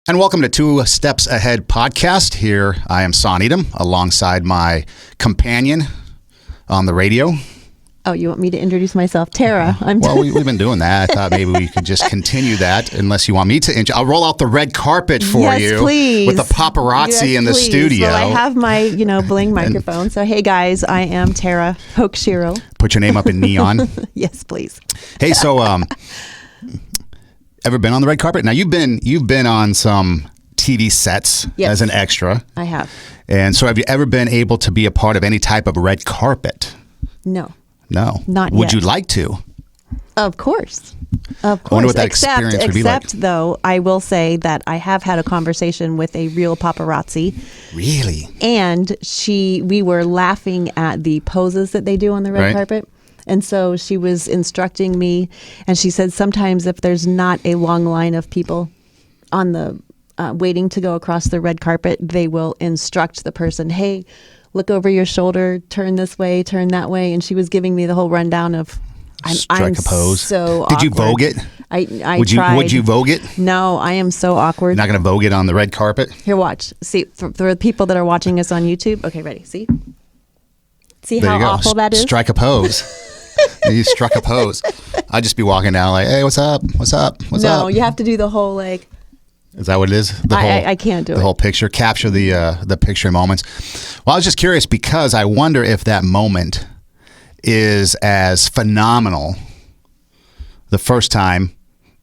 And welcome to Two Steps Ahead podcast. Here I am, Son Edom, alongside my companion on the radio. Oh, you want me to introduce myself? Tara. Well, we've been doing that. I thought maybe we could just continue that unless you want me to. I'll roll out the red carpet for you. Please. With the paparazzi in the studio. Well, I have my, bling microphone. So, hey, guys, I am Tara Hochshiro. Put your name up in neon. Yes, please. Hey, so ever been on the red carpet? Now, you've been on some TV sets as an extra. I have. And so have you ever been able to be a part of any type of red carpet? No. No. Not Would yet. you like to? Of course. Of course. I wonder what that experience would be like. Except, though, I will say that I have had a conversation with a real paparazzi. Really? And we were laughing at the poses that they do on the red carpet. And so she was instructing me, and she said sometimes if there's not a long line of people on the waiting to go across the red carpet, they will instruct the person, hey, look over your shoulder, turn this way, turn that way. And she was giving me the whole rundown of strike a pose. So Did you awkward. vogue it? I tried. Would you vogue it? No, I am so awkward. You're not going to vogue it on the red carpet? Here, watch. See, for the people that are watching us on YouTube. Okay, ready. See There how you go. awful that is? Strike a pose. You struck a pose. I'd just be walking down like, hey, what's up? What's up? What's up? No, you have to do the whole like. Is that what it is? I can't do it. The whole picture, capture the picture moments. Well, I was just curious because I wonder if that moment is as phenomenal the first time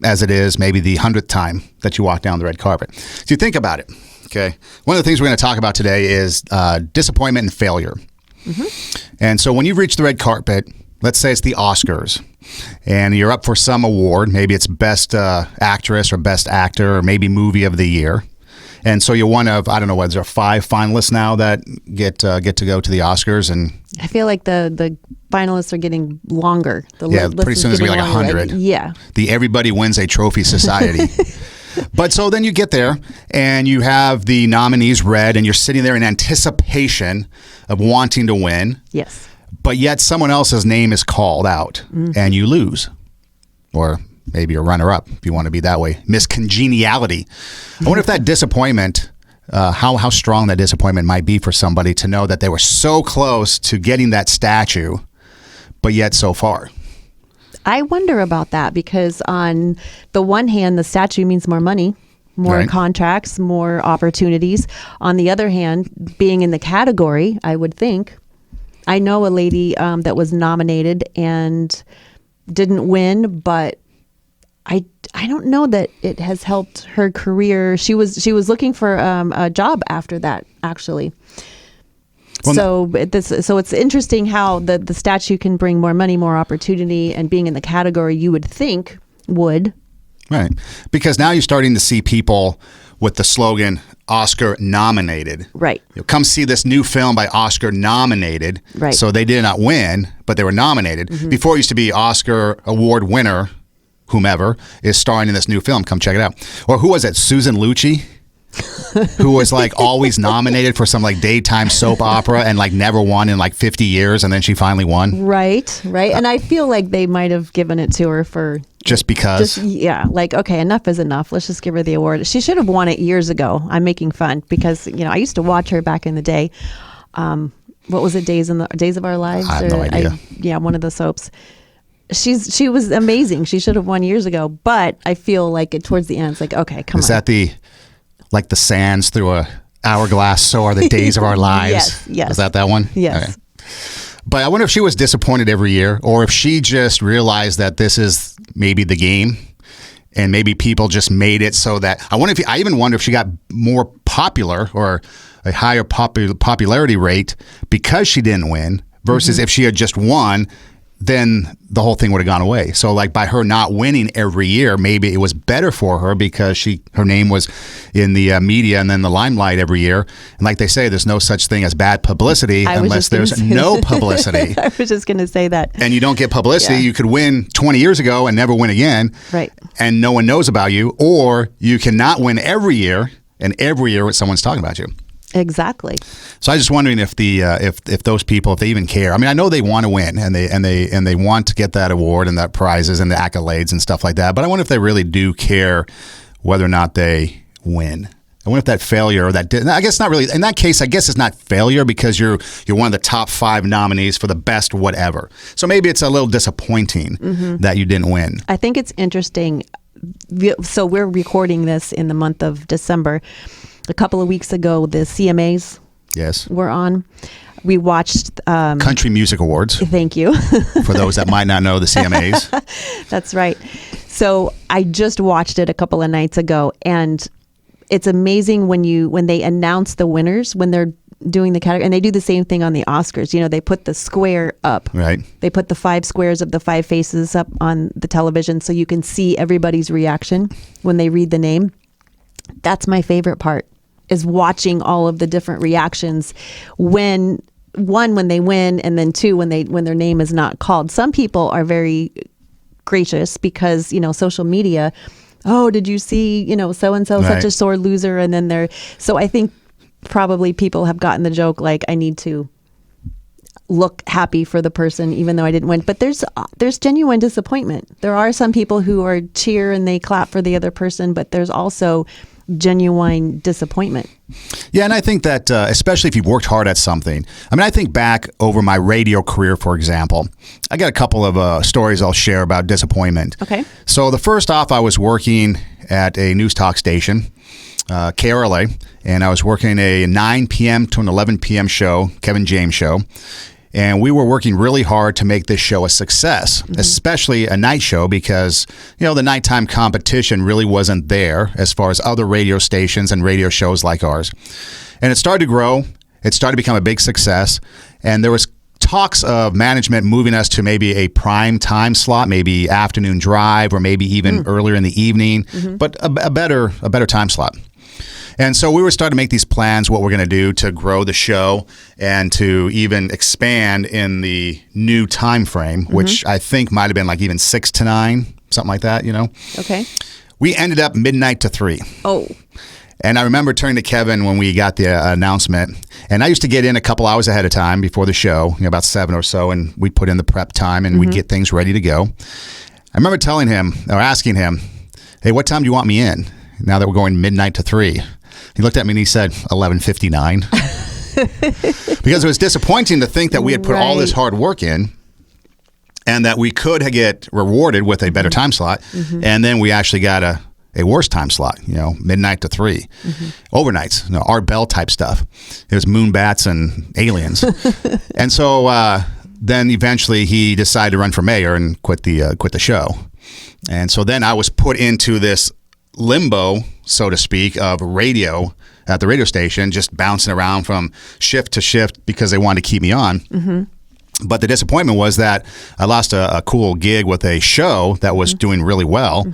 as it is maybe the 100th time that you walk down the red carpet. So you think about it, okay? One of the things we're going to talk about today is disappointment and failure. Mm-hmm. And so when you reach the red carpet, let's say it's the Oscars, and you're up for some award. Maybe it's Best Actress or Best Actor or maybe Movie of the Year. And so you're one of, I don't know, what, is there 5 finalists now that get to go to the Oscars? And I feel like the finalists are getting longer. Pretty soon it's going to be like 100. Yeah. The Everybody Wins a Trophy Society. But so then you get there and you have the nominees read and you're sitting there in anticipation of wanting to win. Yes. But yet someone else's name is called out and you lose. Or maybe a runner-up, if you want to be that way. Miss Congeniality. I wonder if that disappointment, how strong that disappointment might be for somebody to know that they were so close to getting that statue, but yet so far. I wonder about that because on the one hand, the statue means more money, more contracts, more opportunities. On the other hand, being in the category, I would think, I know a lady that was nominated and didn't win, but I don't know that it has helped her career. She was looking for a job after that, actually. Well, so it's interesting how the statue can bring more money, more opportunity, and being in the category you would think would. Right. Because now you're starting to see people with the slogan Oscar nominated. Right. Come see this new film by Oscar nominated. Right. So they did not win, but they were nominated. Mm-hmm. Before it used to be Oscar award winner, whomever, is starring in this new film. Come check it out. Or who was it? Susan Lucci? Who was like always nominated for some like daytime soap opera and like never won in like 50 years, and then she finally won. Right. And I feel like they might have given it to her for just because. Like, okay, enough is enough. Let's just give her the award. She should have won it years ago. I'm making fun because I used to watch her back in the day. What was it? Days of Our Lives? I have no idea. One of the soaps. She was amazing. She should have won years ago, but I feel like towards the end, it's like, okay, come on. Is that like the sands through a hourglass, so are the days of our lives? Yes. Is that one? Yes. Okay. But I wonder if she was disappointed every year, or if she just realized that this is maybe the game, and maybe people just made it so that I even wonder if she got more popular or a higher popularity rate because she didn't win versus if she had just won. Then the whole thing would have gone away. So like by her not winning every year, maybe it was better for her because her name was in the media and then the limelight every year. And like they say, there's no such thing as bad publicity unless there's no publicity. I was just going to say that. And you don't get publicity. You could win 20 years ago and never win again. Right. And no one knows about you. Or you cannot win every year and every year someone's talking about you. Exactly. So I was just wondering if if those people, if they even care. I mean, I know they want to win and they want to get that award and that prizes and the accolades and stuff like that. But I wonder if they really do care whether or not they win? I wonder if that failure or that did, I guess not really. In that case, I guess it's not failure because you're one of the top 5 nominees for the best whatever. So maybe it's a little disappointing that you didn't win. I think it's interesting. So we're recording this in the month of December. A couple of weeks ago, the CMAs were on. We watched Country Music Awards. Thank you. For those that might not know the CMAs. That's right. So I just watched it a couple of nights ago, and it's amazing when they announce the winners, when they're doing the category, and they do the same thing on the Oscars. You know, they put the square up. Right. They put the 5 squares of the 5 faces up on the television so you can see everybody's reaction when they read the name. That's my favorite part, is watching all of the different reactions when they win, and then 2, when their name is not called. Some people are very gracious because, social media, oh, did you see, so-and-so, such a sore loser? And then so I think probably people have gotten the joke, like, I need to look happy for the person, even though I didn't win. But there's genuine disappointment. There are some people who are cheer and they clap for the other person, but there's also genuine disappointment. Yeah, and I think that especially if you've worked hard at something. I mean, I think back over my radio career, for example. I got a couple of stories I'll share about disappointment. Okay. So the first off, I was working at a news talk station, KRLA, and I was working a 9 p.m. to an 11 p.m. show, Kevin James show. And we were working really hard to make this show a success, especially a night show, because, the nighttime competition really wasn't there as far as other radio stations and radio shows like ours. And it started to grow. It started to become a big success. And there was talks of management moving us to maybe a prime time slot, maybe afternoon drive, or maybe even earlier in the evening, but a better time slot. And so we were starting to make these plans, what we're going to do to grow the show and to even expand in the new time frame, which I think might have been like even 6 to 9, something like that, Okay. We ended up midnight to 3. Oh. And I remember turning to Kevin when we got the announcement. And I used to get in a couple hours ahead of time before the show, about 7 or so, and we'd put in the prep time and we'd get things ready to go. I remember telling him, or asking him, hey, what time do you want me in now that we're going midnight to 3? He looked at me and he said, 11:59. Because it was disappointing to think that we had put all this hard work in and that we could get rewarded with a better time slot. And then we actually got a worse time slot, midnight to 3. Overnights, Art Bell type stuff. It was moon bats and aliens. And so then eventually he decided to run for mayor and quit the show. And so then I was put into this limbo, so to speak, of radio at the radio station, just bouncing around from shift to shift because they wanted to keep me on. But the disappointment was that I lost a cool gig with a show that was doing really well.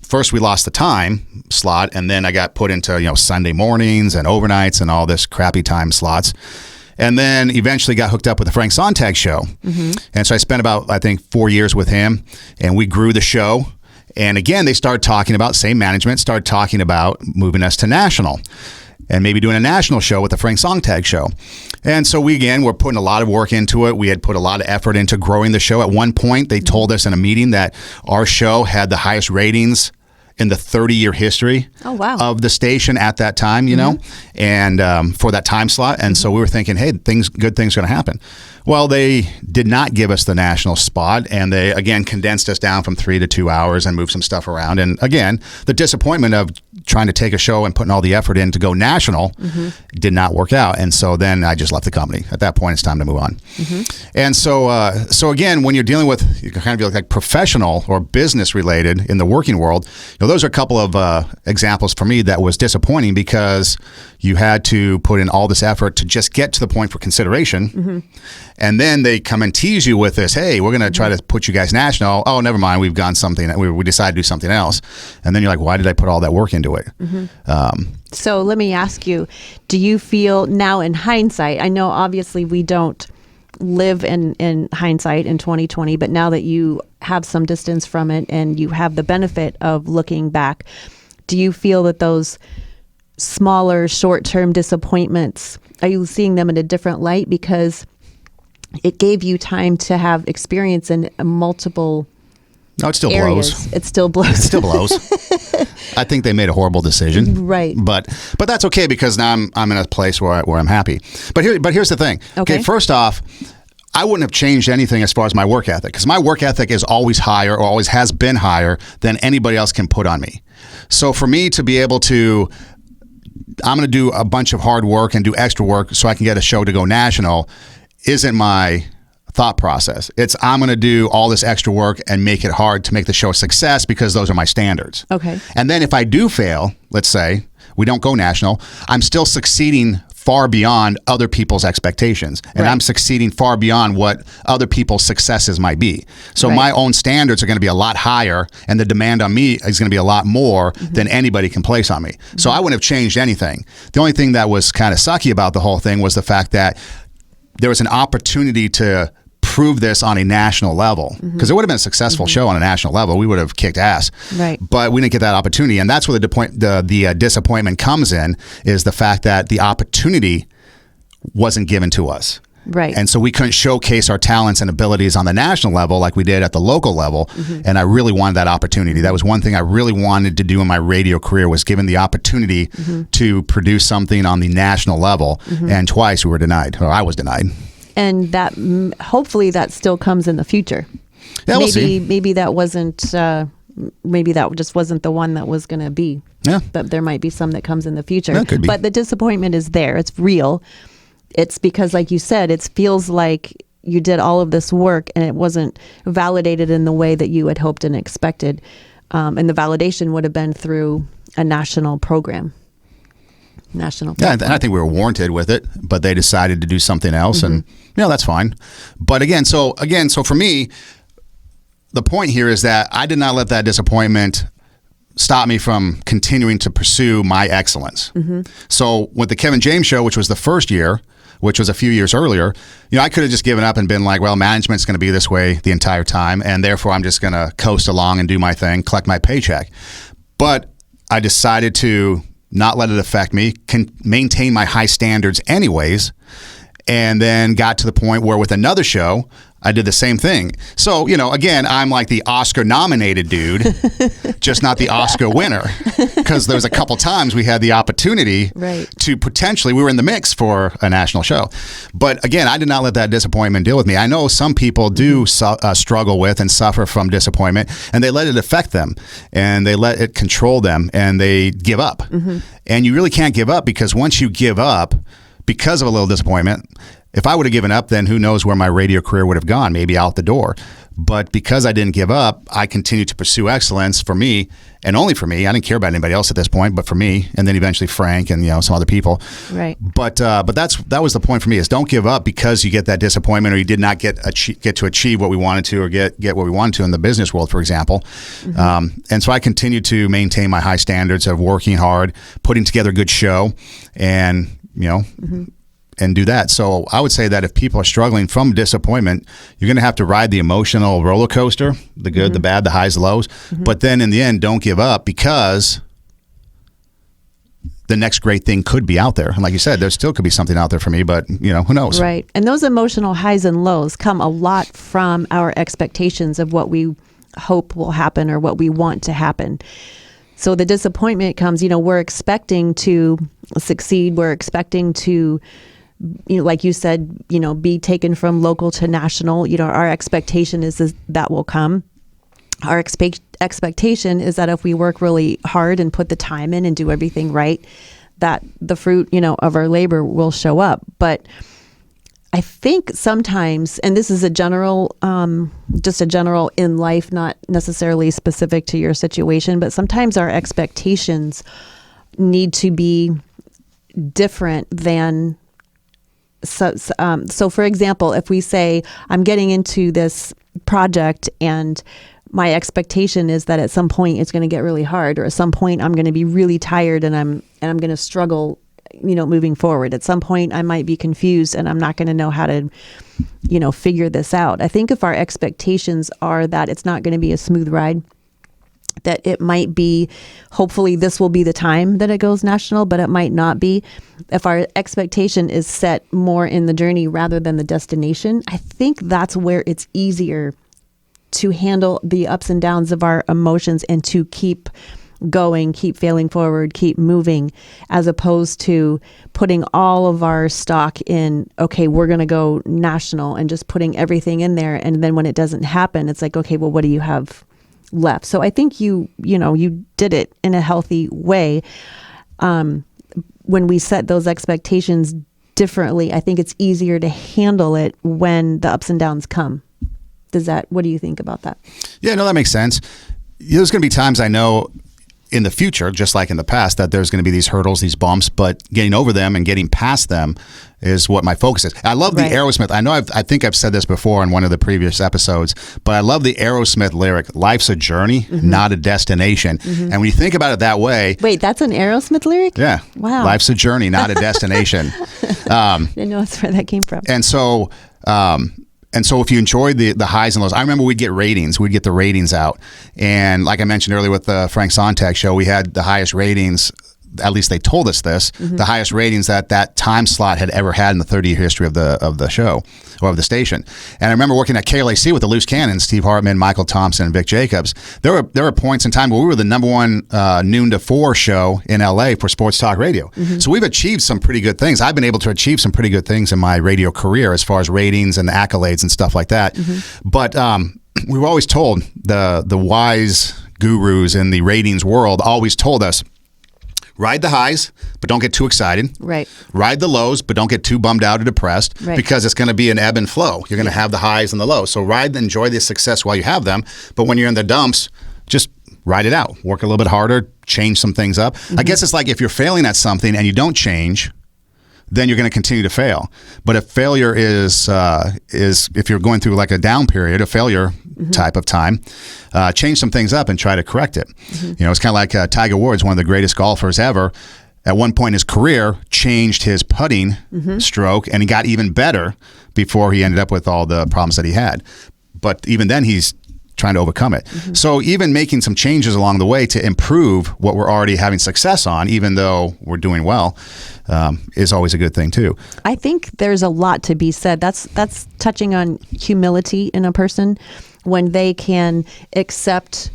First, we lost the time slot, and then I got put into Sunday mornings and overnights and all this crappy time slots. And then eventually got hooked up with the Frank Sontag show. And so I spent about, I think, 4 years with him, and we grew the show. And again, they started talking about, same management, started talking about moving us to national and maybe doing a national show with the Frank Sontag show. And so we, again, were putting a lot of work into it. We had put a lot of effort into growing the show. At one point, they told us in a meeting that our show had the highest ratings in the 30-year history of the station at that time, and for that time slot. And so we were thinking, hey, good things are going to happen. Well, they did not give us the national spot, and they, again, condensed us down from 3 to 2 hours and moved some stuff around. And again, the disappointment of trying to take a show and putting all the effort in to go national did not work out. And so then I just left the company. At that point, it's time to move on. And so again, when you're dealing with, you can kind of be like professional or business related in the working world, those are a couple of examples for me that was disappointing because you had to put in all this effort to just get to the point for consideration. And then they come and tease you with this, hey, we're going to try to put you guys national. Oh, never mind. We've gone something. We decided to do something else. And then you're like, why did I put all that work into it? So let me ask you, do you feel now in hindsight, I know obviously we don't live in hindsight in 2020, but now that you have some distance from it and you have the benefit of looking back, do you feel that those smaller short-term disappointments, are you seeing them in a different light because it gave you time to have experience in multiple No, it still areas, blows. it still blows. It still blows. I think they made a horrible decision. Right. But that's okay because now I'm in a place where I'm happy. But here's the thing. Okay. First off, I wouldn't have changed anything as far as my work ethic, because my work ethic is always higher, or always has been higher than anybody else can put on me. So for me to be able to, I'm going to do a bunch of hard work and do extra work so I can get a show to go national, isn't my thought process. It's I'm going to do all this extra work and make it hard to make the show a success because those are my standards. Okay. And then if I do fail, let's say we don't go national, I'm still succeeding far beyond other people's expectations. And Right. I'm succeeding far beyond what other people's successes might be. So Right. my own standards are going to be a lot higher, and the demand on me is going to be a lot more than anybody can place on me. So I wouldn't have changed anything. The only thing that was kind of sucky about the whole thing was the fact that there was an opportunity to prove this on a national level, because it would have been a successful show on a national level. We would have kicked ass. Right. But we didn't get that opportunity, and that's where the disappointment comes in, is the fact that the opportunity wasn't given to us. Right. And so we couldn't showcase our talents and abilities on the national level like we did at the local level. And I really wanted that opportunity. That was one thing I really wanted to do in my radio career, was given the opportunity to produce something on the national level. And twice we were denied, or I was denied. And that hopefully that still comes in the future. Yeah, we'll see. Maybe that wasn't. Maybe that just wasn't the one that was going to be. Yeah. But there might be some that comes in the future. That could be. But the disappointment is there. It's real. It's because, like you said, it feels like you did all of this work and it wasn't validated in the way that you had hoped and expected. And the validation would have been through a national program. Yeah, and I think we were warranted with it, but they decided to do something else, and that's fine. But again, so for me, the point here is that I did not let that disappointment stop me from continuing to pursue my excellence. So with the Kevin James Show, which was the first year, which was a few years earlier, I could have just given up and been like, well, management's going to be this way the entire time, and therefore I'm just going to coast along and do my thing, collect my paycheck. But I decided to not let it affect me, can maintain my high standards anyways, and then got to the point where with another show, I did the same thing. So, again, I'm like the Oscar-nominated dude, just not the Oscar winner, because there was a couple times we had the opportunity Right. to potentially, we were in the mix for a national show. But again, I did not let that disappointment deal with me. I know some people do struggle with and suffer from disappointment, and they let it affect them, and they let it control them, and they give up. And you really can't give up, because once you give up because of a little disappointment, if I would have given up, then who knows where my radio career would have gone, maybe out the door. But because I didn't give up, I continued to pursue excellence for me, and only for me. I didn't care about anybody else at this point, but for me, and then eventually Frank and some other people. Right. But that was the point for me, is don't give up because you get that disappointment, or you did not get to achieve what we wanted to, or get what we wanted to in the business world, for example. And so I continued to maintain my high standards of working hard, putting together a good show, and and do that. So I would say that if people are struggling from disappointment, you're going to have to ride the emotional roller coaster, the good, the bad, the highs, the lows. But then in the end, don't give up, because the next great thing could be out there. And like you said, there still could be something out there for me, but who knows? Right. And those emotional highs and lows come a lot from our expectations of what we hope will happen or what we want to happen. So the disappointment comes, we're expecting to succeed. We're expecting to, like you said, be taken from local to national. Our expectation is that will come. Our expectation is that if we work really hard and put the time in and do everything right, that the fruit, of our labor will show up. But I think sometimes, and this is a general, just a general in life, not necessarily specific to your situation, but sometimes our expectations need to be different than. So for example, if we say, I'm getting into this project and my expectation is that at some point it's going to get really hard, or at some point I'm going to be really tired and I'm going to struggle, moving forward. At some point I might be confused and I'm not going to know how to, figure this out. I think if our expectations are that it's not going to be a smooth ride, that it might be, hopefully this will be the time that it goes national, but it might not be. If our expectation is set more in the journey rather than the destination, I think that's where it's easier to handle the ups and downs of our emotions and to keep going, keep failing forward, keep moving, as opposed to putting all of our stock in, okay, we're going to go national and just putting everything in there. And then when it doesn't happen, it's like, okay, well, what do you have left? So I think you did it in a healthy way. When we set those expectations differently, I think it's easier to handle it when the ups and downs come. What do you think about that? Yeah, no, that makes sense. There's going to be times, I know, in the future, just like in the past, that there's going to be these hurdles, these bumps, but getting over them and getting past them is what my focus is. I love the Aerosmith. I know I think I've said this before in one of the previous episodes, but I love the Aerosmith lyric, life's a journey, not a destination. And when you think about it that way. Wait, that's an Aerosmith lyric? Yeah. Wow. Life's a journey, not a destination. Didn't know that's where that came from. And so if you enjoyed the highs and lows, I remember we'd get ratings. We'd get the ratings out. And like I mentioned earlier with the Frank Sontag show, we had the highest ratings, at least they told us this, the highest ratings that time slot had ever had in the 30-year history of the show or of the station. And I remember working at KLAC with the Loose Cannons, Steve Hartman, Michael Thompson, and Vic Jacobs. There were points in time where we were the number one noon to 4 show in LA for sports talk radio. So we've achieved some pretty good things. I've been able to achieve some pretty good things in my radio career as far as ratings and accolades and stuff like that. But we were always told, the wise gurus in the ratings world always told us, ride the highs, but don't get too excited. Right. Ride the lows, but don't get too bummed out or depressed, because it's going to be an ebb and flow. You're going to have the highs and the lows. So enjoy the success while you have them. But when you're in the dumps, just ride it out. Work a little bit harder, change some things up. I guess it's like if you're failing at something and you don't change, then you're going to continue to fail. But if failure is if you're going through like a down period, a failure type of time, change some things up and try to correct it. It's kind of like Tiger Woods, one of the greatest golfers ever. At one point in his career, changed his putting stroke, and he got even better before he ended up with all the problems that he had. But even then, he's trying to overcome it. So even making some changes along the way to improve what we're already having success on, even though we're doing well, is always a good thing too. I think there's a lot to be said. That's touching on humility in a person, when they can accept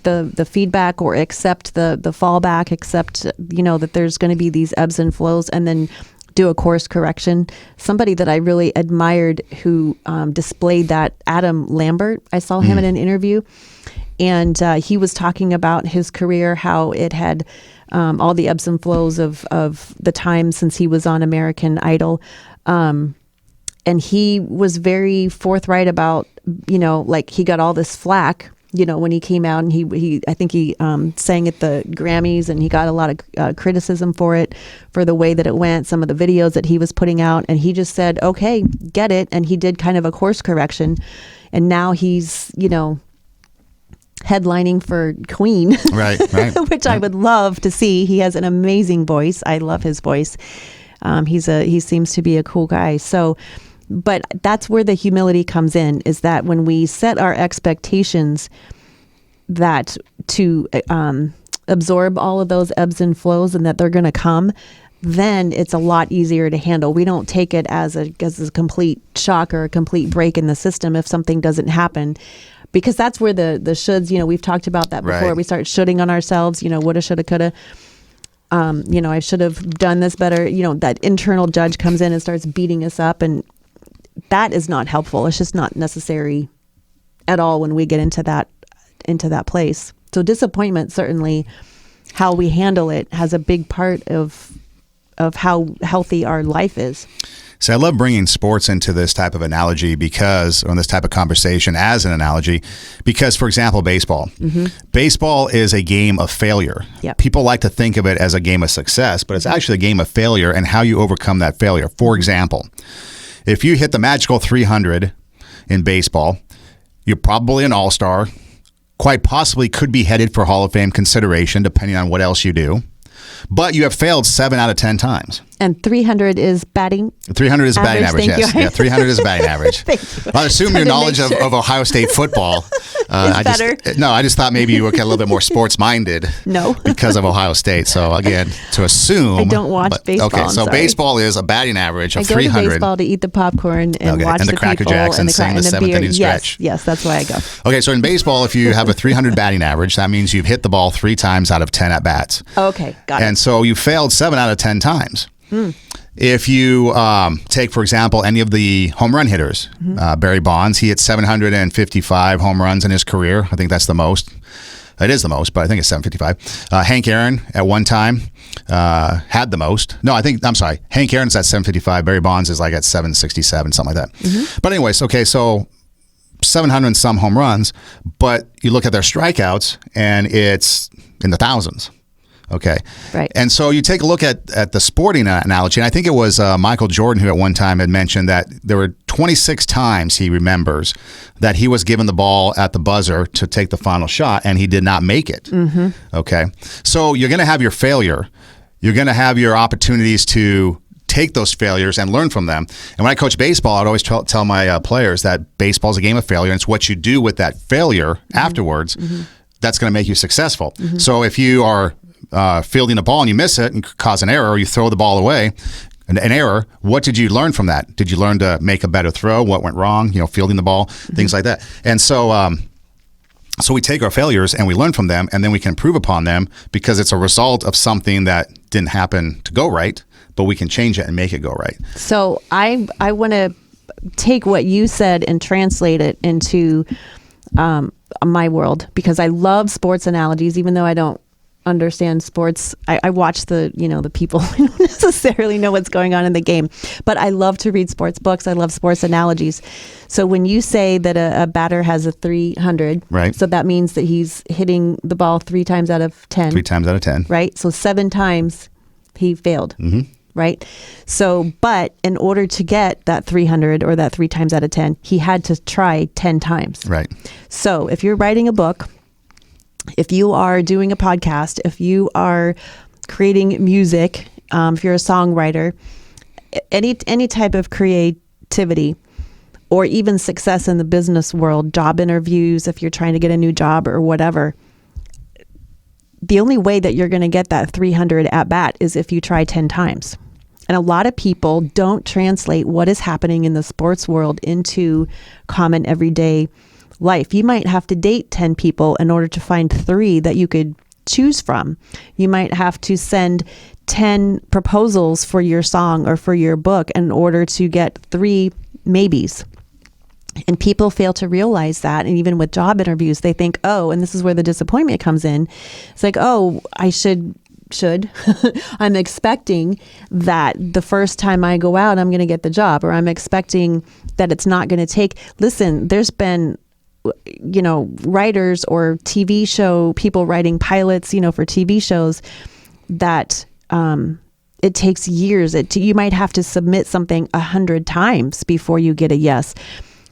the feedback or accept the fallback, accept that there's going to be these ebbs and flows, and then do a course correction. Somebody that I really admired who displayed that, Adam Lambert. I saw him in an interview, and he was talking about his career, how it had all the ebbs and flows of the time since he was on American Idol. And he was very forthright about, like he got all this flack, when he came out, and he I think he sang at the Grammys, and he got a lot of criticism for it, for the way that it went, some of the videos that he was putting out. And he just said, okay, get it. And he did kind of a course correction. And now he's, headlining for Queen, right. which I would love to see. He has an amazing voice. I love his voice. He seems to be a cool guy. So, but that's where the humility comes in, is that when we set our expectations that to absorb all of those ebbs and flows and that they're going to come, then it's a lot easier to handle. We don't take it as a complete shock or a complete break in the system if something doesn't happen. Because that's where the shoulds, we've talked about that before. Right. We start shoulding on ourselves, woulda, shoulda, coulda. I should have done this better. That internal judge comes in and starts beating us up, and that is not helpful. It's just not necessary at all when we get into that place. So disappointment, certainly, how we handle it has a big part of how healthy our life is. So I love bringing sports into this type of analogy or this type of conversation as an analogy, because, for example, baseball. Baseball is a game of failure. Yep. People like to think of it as a game of success, but it's actually a game of failure and how you overcome that failure. For example, if you hit the magical 300 in baseball, you're probably an all-star, quite possibly could be headed for Hall of Fame consideration, depending on what else you do. But you have failed 7 out of 10 times. And 300 is batting 300 is batting average, Thank yes. you. Yeah, 300 is batting average. Thank you. Well, I assume your Trying to knowledge make sure. of Ohio State football. Better. I just thought maybe you were a little bit more sports-minded. No. Because of Ohio State. So, again, to assume. I don't watch baseball. Okay, I'm so sorry. baseball is a batting average of I go 300. to baseball to eat the popcorn and Okay, watch and the the Cracker people Jacks and sing the and seventh beer. inning stretch. Yes, that's why I go. Okay, so in baseball, if you have a 300 batting average, that means you've hit the ball 3 times out of 10 at-bats. Okay, got it. And so you failed 7 out of 10 times. If you take, for example, any of the home run hitters, Barry Bonds, he hit 755 home runs in his career. I think that's the most. It is the most, but I think it's 755. Hank Aaron at one time had the most. No, I'm sorry. Hank Aaron's at 755. Barry Bonds is like at 767, something like that. But anyways, okay, so 700 and some home runs, but you look at their strikeouts and it's in the thousands. Okay. Right. And so you take a look at the sporting analogy, and I think it was Michael Jordan who at one time had mentioned that there were 26 times he remembers that he was given the ball at the buzzer to take the final shot, and he did not make it. Okay. So you're going to have your failure. You're going to have your opportunities to take those failures and learn from them. And when I coach baseball, I'd always tell my players that baseball is a game of failure, and it's what you do with that failure afterwards that's going to make you successful. So if you are fielding a ball and you miss it and cause an error, or you throw the ball away, an error, what did you learn from that? Did you learn to make a better throw? What went wrong? Fielding the ball, things like that. And so so we take our failures and we learn from them, and then we can improve upon them because it's a result of something that didn't happen to go right, but we can change it and make it go right. So I want to take what you said and translate it into my world, because I love sports analogies, even though I don't understand sports. I watch the people who don't necessarily know what's going on in the game, but I love to read sports books. I love sports analogies. So when you say that a batter has a 300, right? So that means that he's hitting the ball 3 times out of 10. 3 times out of 10. Right? So 7 times he failed. Right? So, but in order to get that 300 or that 3 times out of 10, he had to try 10 times. Right. So if you're writing a book, if you are doing a podcast, if you are creating music, if you're a songwriter, any type of creativity, or even success in the business world, job interviews, if you're trying to get a new job or whatever, the only way that you're going to get that 300 at bat is if you try 10 times. And a lot of people don't translate what is happening in the sports world into common everyday life. You might have to date 10 people in order to find 3 that you could choose from. You might have to send 10 proposals for your song or for your book in order to get 3 maybes. And people fail to realize that. And even with job interviews, they think, oh, and this is where the disappointment comes in. It's like, oh, I should I'm expecting that the first time I go out, I'm going to get the job, or I'm expecting that it's not going to take. Listen, there's been writers or TV show people writing pilots, for TV shows that it takes years. You might have to submit something 100 times before you get a yes.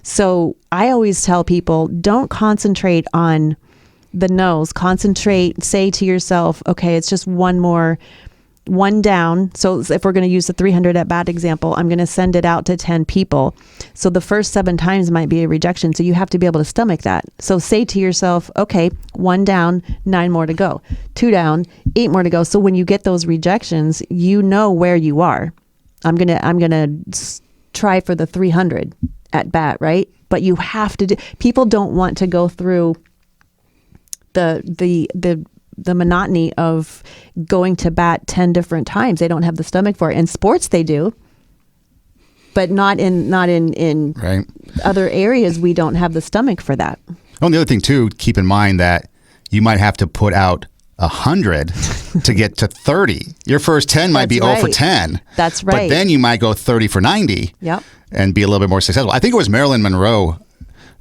So I always tell people, don't concentrate on the no's. Say to yourself, okay, it's just one down. So if we're going to use the 300 at bat example, I'm going to send it out to 10 people. So the first 7 times might be a rejection. So you have to be able to stomach that. So say to yourself, okay, 1 down, 9 more to go, 2 down, 8 more to go. So when you get those rejections, you know where you are. I'm going to try for the 300 at bat, right? But you have to people don't want to go through the monotony of going to bat 10 different times. They don't have the stomach for it. In sports they do, but not in right. Other areas we don't have the stomach for that. Oh, and the other thing too, keep in mind that you might have to put out 100 to get to 30. Your first 10 might be 0 for 10. That's right. But then you might go 30 for 90. Yep. And be a little bit more successful. I think it was Marilyn Monroe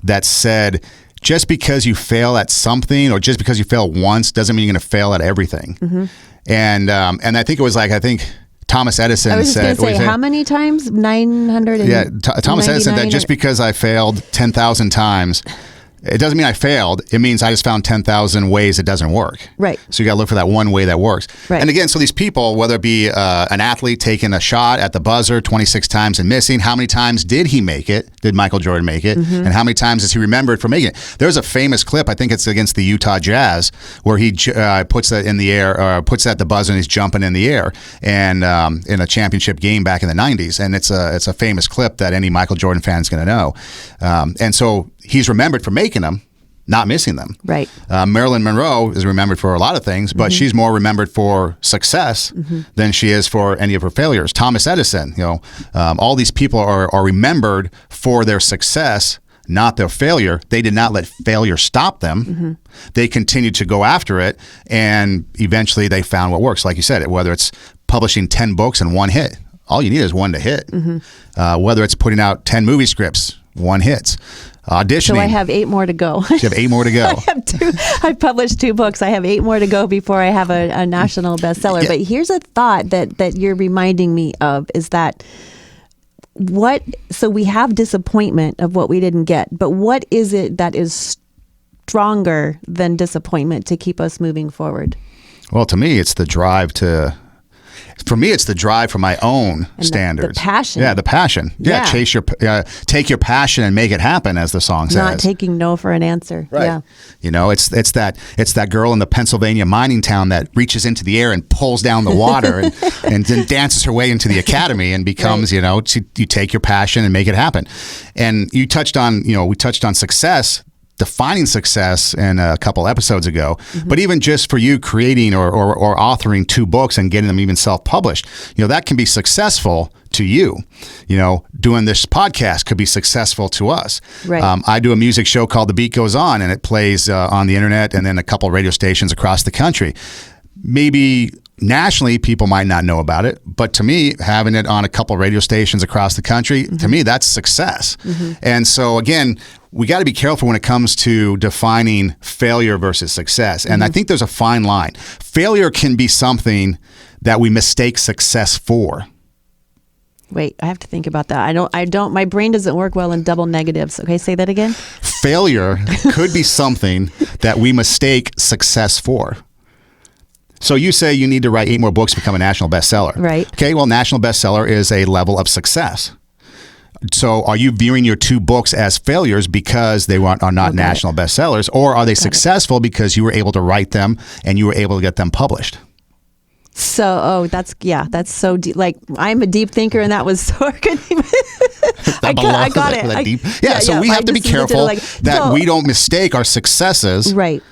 that said, just because you fail at something, or just because you fail once, doesn't mean you're going to fail at everything. And I think it was Thomas Edison said. I was going to say, how many times? 900. Yeah, Thomas Edison said that just because I failed 10,000 times It doesn't mean I failed. It means I just found 10,000 ways it doesn't work. Right. So you got to look for that one way that works. Right. And again, so these people, whether it be an athlete taking a shot at the buzzer 26 times and missing, how many times did he make it? Did Michael Jordan make it? And how many times is he remembered for making it? There's a famous clip, I think it's against the Utah Jazz, where he puts that in the air, puts that at the buzzer and he's jumping in the air, and in a championship game back in the 90s. And it's a famous clip that any Michael Jordan fan is going to know. And so he's remembered for making them, not missing them. Right. Marilyn Monroe is remembered for a lot of things, but she's more remembered for success than she is for any of her failures. Thomas Edison, all these people are remembered for their success, not their failure. They did not let failure stop them. They continued to go after it, and eventually they found what works. Like you said, whether it's publishing 10 books and one hit, all you need is one to hit. Whether it's putting out 10 movie scripts, one hits. Auditioning. So I have 8 more to go. You have 8 more to go. I've published 2 books. I have 8 more to go before I have a national bestseller. Yeah. But here's a thought that you're reminding me of is that so we have disappointment of what we didn't get, but what is it that is stronger than disappointment to keep us moving forward? Well, to me, it's the drive for me, it's the drive for my own And standards. the passion. Yeah, the passion. Yeah, Yeah. take your passion and make it happen, as the song says. Not taking no for an answer. Right. Yeah. It's that girl in the Pennsylvania mining town that reaches into the air and pulls down the water and then dances her way into the academy and becomes, you take your passion and make it happen. And we touched on success, defining success in a couple episodes ago, but even just for you creating or authoring 2 books and getting them even self-published, that can be successful to you. Doing this podcast could be successful to us. Right. I do a music show called The Beat Goes On, and it plays on the internet and then a couple radio stations across the country. Maybe nationally, people might not know about it, but to me, having it on a couple radio stations across the country, to me, that's success. And so again, we got to be careful when it comes to defining failure versus success. And I think there's a fine line. Failure can be something that we mistake success for. Wait, I have to think about that. I don't, my brain doesn't work well in double negatives. Okay, say that again. Failure could be something that we mistake success for. So you say you need to write 8 more books to become a national bestseller. Right. Okay, well, national bestseller is a level of success. So are you viewing your 2 books as failures because they are not national bestsellers, or are they successful because you were able to write them and you were able to get them published? So, that's so deep. Like, I'm a deep thinker, and that was so good. I got it. So we have to be careful that we don't mistake our successes right.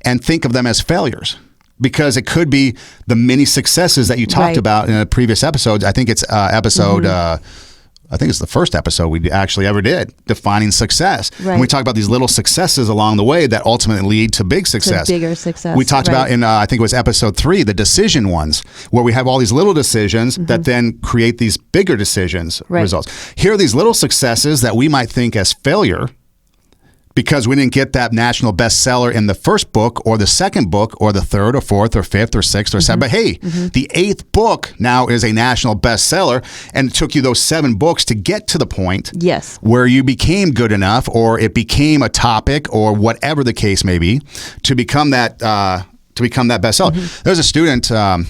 and think of them as failures. Because it could be the many successes that you talked Right. about in a previous episode. I think it's episode, I think it's the first episode we actually ever did, defining success. Right. And we talked about these little successes along the way that ultimately lead to big success. bigger success. We talked about in, I think it was episode 3, the decision ones, where we have all these little decisions that then create these bigger decisions results. Here are these little successes that we might think as failure, because we didn't get that national bestseller in the first book or the second book or the third or fourth or fifth or sixth or seventh. But hey, the 8th book now is a national bestseller, and it took you those 7 books to get to the point where you became good enough, or it became a topic, or whatever the case may be, to become that bestseller. There's a student. I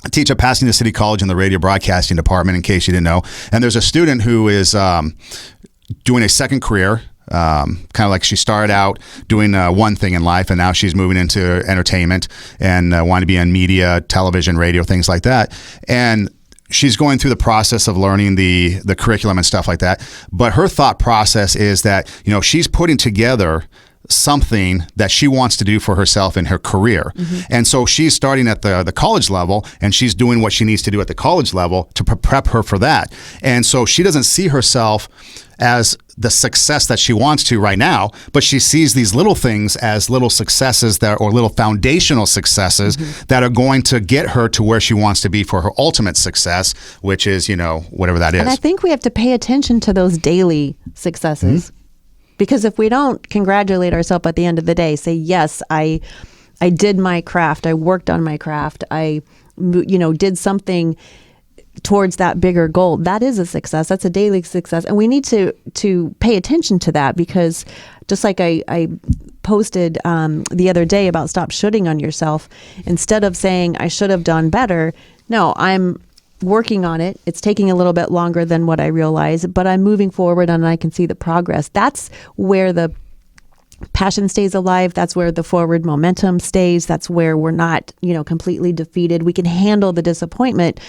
teach at Pasadena City College in the radio broadcasting department, in case you didn't know. And there's a student who is doing a second career. Kind of like she started out doing one thing in life, and now she's moving into entertainment and wanting to be on media, television, radio, things like that. And she's going through the process of learning the curriculum and stuff like that. But her thought process is that, she's putting together something that she wants to do for herself in her career. And so she's starting at the college level, and she's doing what she needs to do at the college level to prep her for that. And so she doesn't see herself as the success that she wants to right now, but she sees these little things as little successes or little foundational successes that are going to get her to where she wants to be for her ultimate success, which is, whatever that is. And I think we have to pay attention to those daily successes. Because if we don't congratulate ourselves at the end of the day, say, yes, I did my craft, I worked on my craft, I did something towards that bigger goal, that is a success. That's a daily success. And we need to pay attention to that, because just like I posted the other day about stop shooting on yourself, instead of saying I should have done better, no, I'm working on it. It's taking a little bit longer than what I realized, but I'm moving forward and I can see the progress. That's where the passion stays alive. That's where the forward momentum stays. That's where we're not, completely defeated. We can handle the disappointment,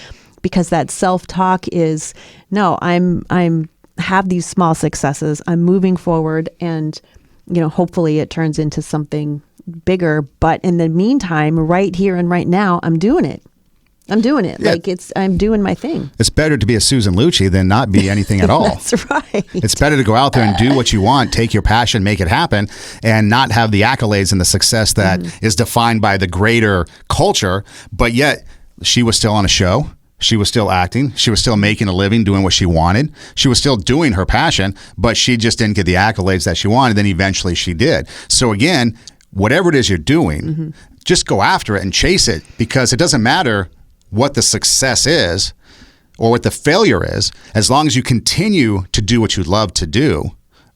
because that self-talk is, no, I'm have these small successes. I'm moving forward, and, hopefully it turns into something bigger. But in the meantime, right here and right now, I'm doing it. Yeah. I'm doing my thing. It's better to be a Susan Lucci than not be anything at all. That's right. It's better to go out there and do what you want, take your passion, make it happen, and not have the accolades and the success that is defined by the greater culture. But yet she was still on a show. She was still acting. She was still making a living, doing what she wanted. She was still doing her passion, but she just didn't get the accolades that she wanted. Then eventually she did. So again, whatever it is you're doing, just go after it and chase it, because it doesn't matter what the success is or what the failure is. As long as you continue to do what you love to do,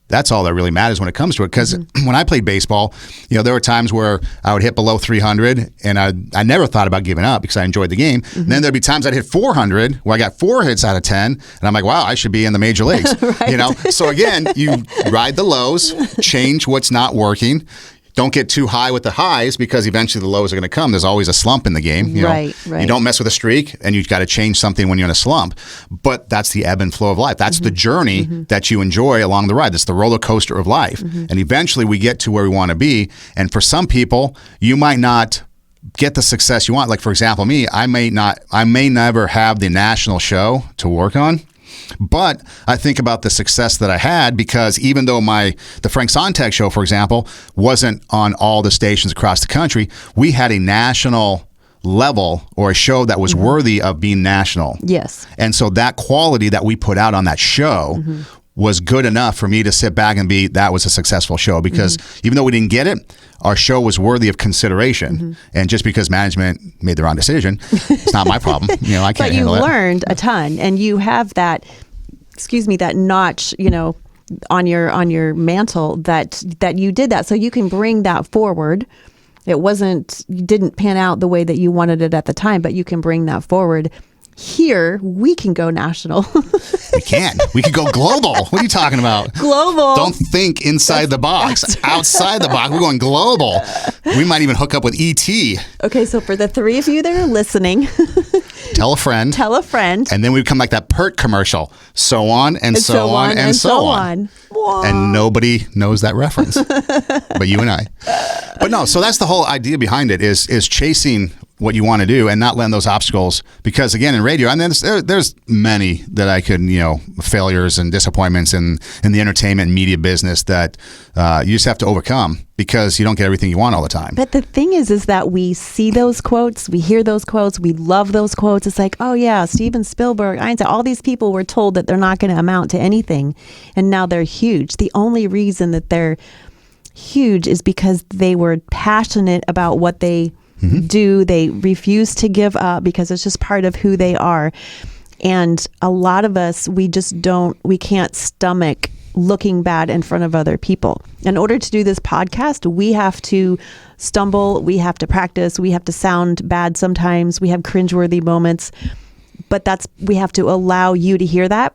that's all that really matters when it comes to it. Because when I played baseball, there were times where I would hit below 300, and I never thought about giving up because I enjoyed the game. And then there'd be times I'd hit 400 where I got 4 hits out of 10, and I'm like, wow, I should be in the major leagues. Right. So again, you ride the lows, change what's not working. Don't get too high with the highs, because eventually the lows are going to come. There's always a slump in the game. Right. You don't mess with a streak, and you've got to change something when you're in a slump. But that's the ebb and flow of life. That's the journey that you enjoy along the ride. That's the roller coaster of life. And eventually we get to where we want to be. And for some people, you might not get the success you want. Like, for example, me, I may never have the national show to work on. But I think about the success that I had, because even though the Frank Sontag show, for example, wasn't on all the stations across the country, we had a national level, or a show that was worthy of being national. Yes. And so that quality that we put out on that show was good enough for me to sit back and that was a successful show, because even though we didn't get it, our show was worthy of consideration. And just because management made the wrong decision, it's not my problem. I can't handle it. But you learned a ton, and you have that notch, on your mantle that you did that. So you can bring that forward. You didn't pan out the way that you wanted it at the time, but you can bring that forward. Here, we can go national. We can. We could go global. What are you talking about? Global. Don't think inside the box. Right. Outside the box. We're going global. We might even hook up with ET. Okay, so for the 3 of you that are listening, tell a friend. Tell a friend. And then we become like that PERT commercial. So on and so on and so on. And nobody knows that reference, but you and I. But no, so that's the whole idea behind it, is chasing what you want to do and not letting those obstacles, because again, in radio, and then there's many that I could, failures and disappointments in the entertainment and media business that you just have to overcome, because you don't get everything you want all the time. But the thing is that we see those quotes, we hear those quotes, we love those quotes. It's like, oh yeah, Steven Spielberg, Einstein, all these people were told that they're not going to amount to anything, and now they're huge. The only reason that they're huge is because they were passionate about what they do. They refuse to give up, because it's just part of who they are. And a lot of us, we can't stomach looking bad in front of other people. In order to do this podcast, we have to stumble, we have to practice, we have to sound bad sometimes, we have cringeworthy moments, but we have to allow you to hear that,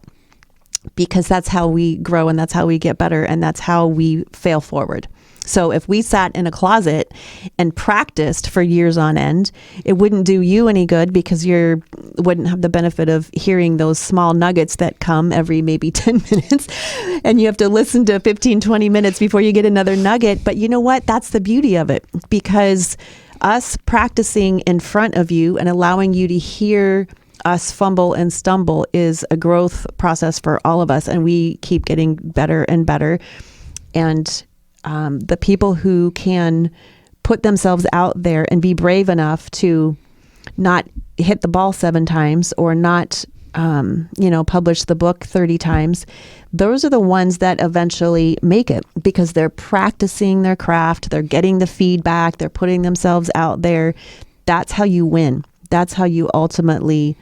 because that's how we grow, and that's how we get better, and that's how we fail forward. So if we sat in a closet and practiced for years on end, it wouldn't do you any good, because you wouldn't have the benefit of hearing those small nuggets that come every maybe 10 minutes. And you have to listen to 15, 20 minutes before you get another nugget. But you know what? That's the beauty of it, because us practicing in front of you and allowing you to hear us fumble and stumble is a growth process for all of us. And we keep getting better and better. And the people who can put themselves out there and be brave enough to not hit the ball 7 times or not, publish the book 30 times, those are the ones that eventually make it, because they're practicing their craft, they're getting the feedback, they're putting themselves out there. That's how you win. That's how you ultimately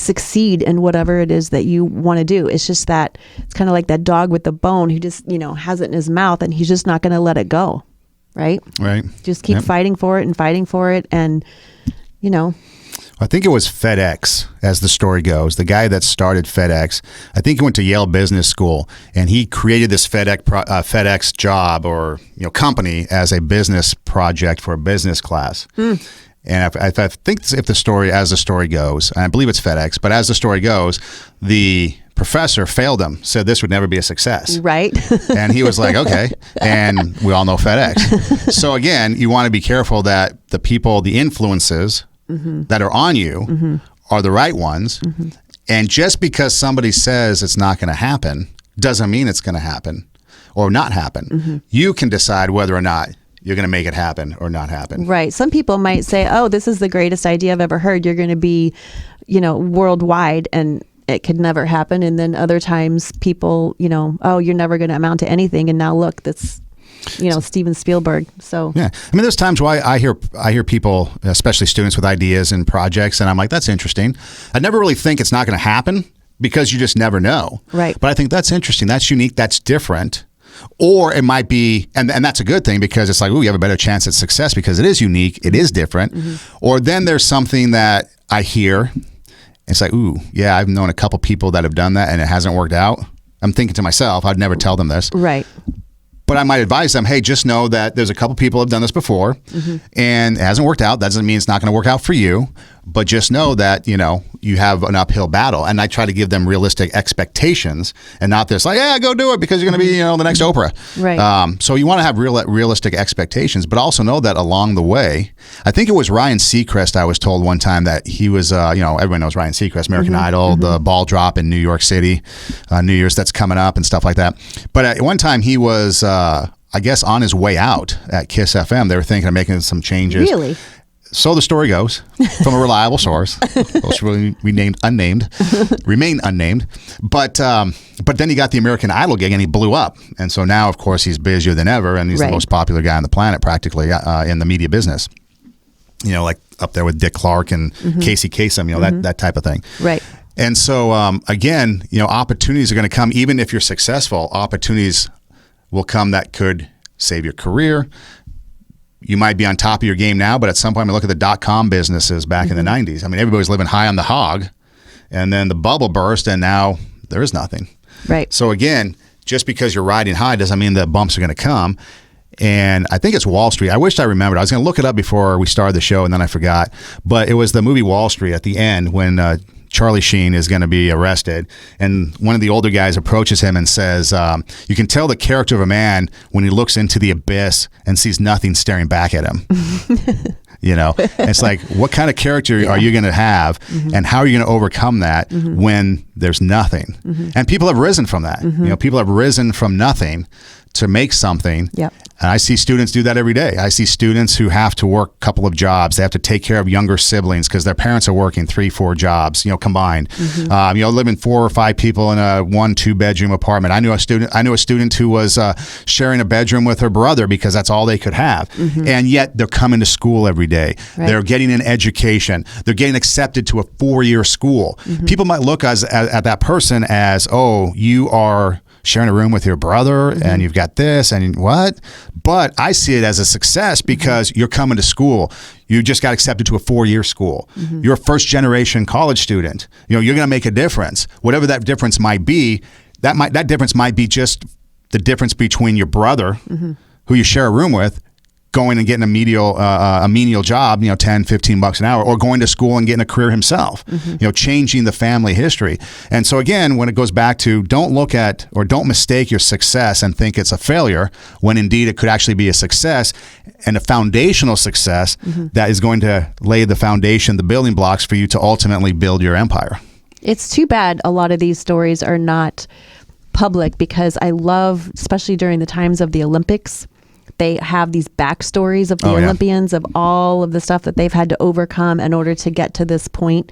succeed in whatever it is that you want to do. It's just that it's kind of like that dog with the bone who just, has it in his mouth and he's just not going to let it go. Right. Just keep fighting for it. And, I think it was FedEx, as the story goes. The guy that started FedEx, I think he went to Yale Business School, and he created this FedEx job or company as a business project for a business class. And I think if the story goes, and I believe it's FedEx, but as the story goes, the professor failed him, said this would never be a success. Right. And he was like, okay. And we all know FedEx. So again, you want to be careful that the people, the influences that are on you are the right ones. And just because somebody says it's not going to happen doesn't mean it's going to happen or not happen. You can decide whether or not you're going to make it happen or not happen. Right. Some people might say, oh, this is the greatest idea I've ever heard. You're going to be, worldwide, and it could never happen. And then other times people, oh, you're never going to amount to anything. And now look, that's, Steven Spielberg. So yeah, I mean, there's times why I hear people, especially students with ideas and projects, and I'm like, that's interesting. I never really think it's not going to happen because you just never know. Right. But I think that's interesting. That's unique. That's different. Or it might be, and that's a good thing because it's like, ooh, you have a better chance at success because it is unique. It is different. Or then there's something that I hear. It's like, ooh, yeah, I've known a couple people that have done that and it hasn't worked out. I'm thinking to myself, I'd never tell them this. Right. But I might advise them, hey, just know that there's a couple people who have done this before and it hasn't worked out. That doesn't mean it's not going to work out for you. But just know that, you have an uphill battle. And I try to give them realistic expectations and not this like, yeah, go do it because you're going to be, the next Oprah. Right. So you want to have realistic expectations, but also know that along the way, I think it was Ryan Seacrest, I was told one time that he was, everyone knows Ryan Seacrest, American Idol, the ball drop in New York City, New Year's that's coming up and stuff like that. But at one time he was, I guess, on his way out at Kiss FM. They were thinking of making some changes. Really? So the story goes, from a reliable source, remain unnamed. But then he got the American Idol gig and he blew up. And so now, of course, he's busier than ever, and he's the most popular guy on the planet, practically, in the media business. Like up there with Dick Clark and Casey Kasem, that type of thing. Right. And so, again, opportunities are going to come. Even if you're successful, opportunities will come that could save your career. You might be on top of your game now, but at some point, I look at the dot-com businesses back in the 90s. I mean, everybody was living high on the hog, and then the bubble burst, and now there is nothing. Right. So again, just because you're riding high doesn't mean that bumps are going to come. And I think it's Wall Street. I wish I remembered. I was going to look it up before we started the show, and then I forgot. But it was the movie Wall Street at the end when Charlie Sheen is going to be arrested, and one of the older guys approaches him and says, you can tell the character of a man when he looks into the abyss and sees nothing staring back at him. It's like, what kind of character are you going to have, and how are you going to overcome that when there's nothing? And people have risen from that. People have risen from nothing to make something. Yep. And I see students do that every day. I see students who have to work a couple of jobs. They have to take care of younger siblings because their parents are working 3-4 jobs, combined. Living 4 or 5 people in a 1-2 bedroom apartment. I knew a student who was sharing a bedroom with her brother because that's all they could have. And yet they're coming to school every day. Right. They're getting an education. They're getting accepted to a 4-year school. People might look at that person as, oh, you are sharing a room with your brother and you've got this and what? But I see it as a success because you're coming to school. You just got accepted to a 4-year school. You're a first generation college student. You're going to make a difference. Whatever that difference might be, that difference might be just the difference between your brother, who you share a room with, going and getting a menial job, $10-15 an hour, or going to school and getting a career himself, changing the family history. And so again, when it goes back to don't look at or don't mistake your success and think it's a failure, when indeed it could actually be a success and a foundational success that is going to lay the foundation, the building blocks for you to ultimately build your empire. It's too bad a lot of these stories are not public because I love, especially during the times of the Olympics, they have these backstories of the Olympians, of all of the stuff that they've had to overcome in order to get to this point.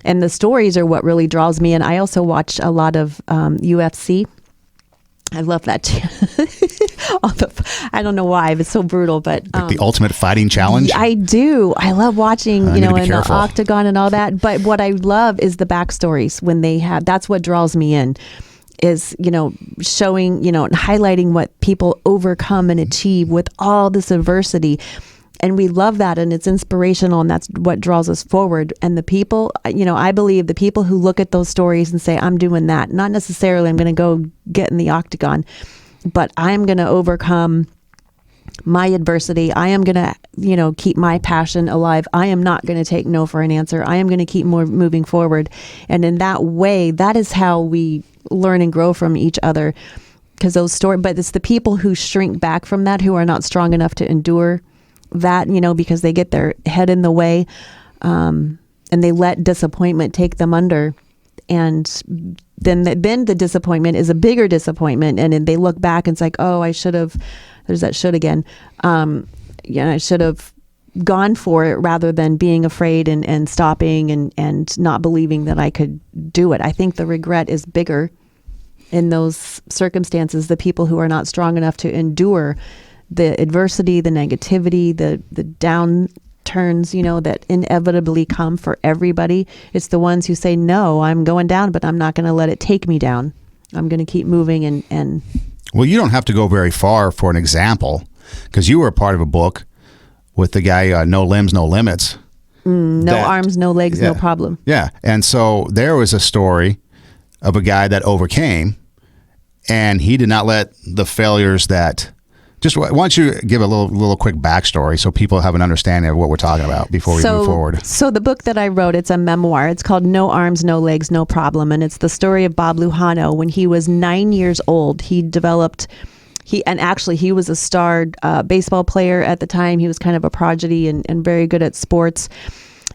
And the stories are what really draws me in. I also watch a lot of UFC. I love that too. I don't know why, it's so brutal, but Like the Ultimate Fighting Challenge. I do. I love watching, need to be in careful. the octagon and all that. But what I love is the backstories when they have. That's what draws me in. Is showing and highlighting what people overcome and achieve with all this adversity. And we love that, and it's inspirational, and that's what draws us forward. And the people, I believe the people who look at those stories and say, I'm doing that, not necessarily I'm going to go get in the octagon, but I'm going to overcome my adversity. I am going to, keep my passion alive. I am not going to take no for an answer. I am going to keep moving forward. And in that way, that is how we learn and grow from each other. Because but it's the people who shrink back from that, who are not strong enough to endure that, because they get their head in the way, and they let disappointment take them under. And then the disappointment is a bigger disappointment. And then they look back and it's like, oh, I should have, there's that should again. I should have gone for it rather than being afraid and stopping and not believing that I could do it. I think the regret is bigger in those circumstances, the people who are not strong enough to endure the adversity, the negativity, the downturns, that inevitably come for everybody. It's the ones who say, no, I'm going down, but I'm not going to let it take me down. I'm going to keep moving and Well, you don't have to go very far for an example, because you were a part of a book with the guy, No Limbs, No Limits. No arms, no legs, no problem. Yeah. And so there was a story of a guy that overcame, and he did not let the failures that... Just why don't you give a little quick backstory so people have an understanding of what we're talking about before we move forward. So the book that I wrote, it's a memoir. It's called No Arms, No Legs, No Problem. And it's the story of Bob Lujano. When he was 9 years old, he was a star baseball player at the time. He was kind of a prodigy and very good at sports.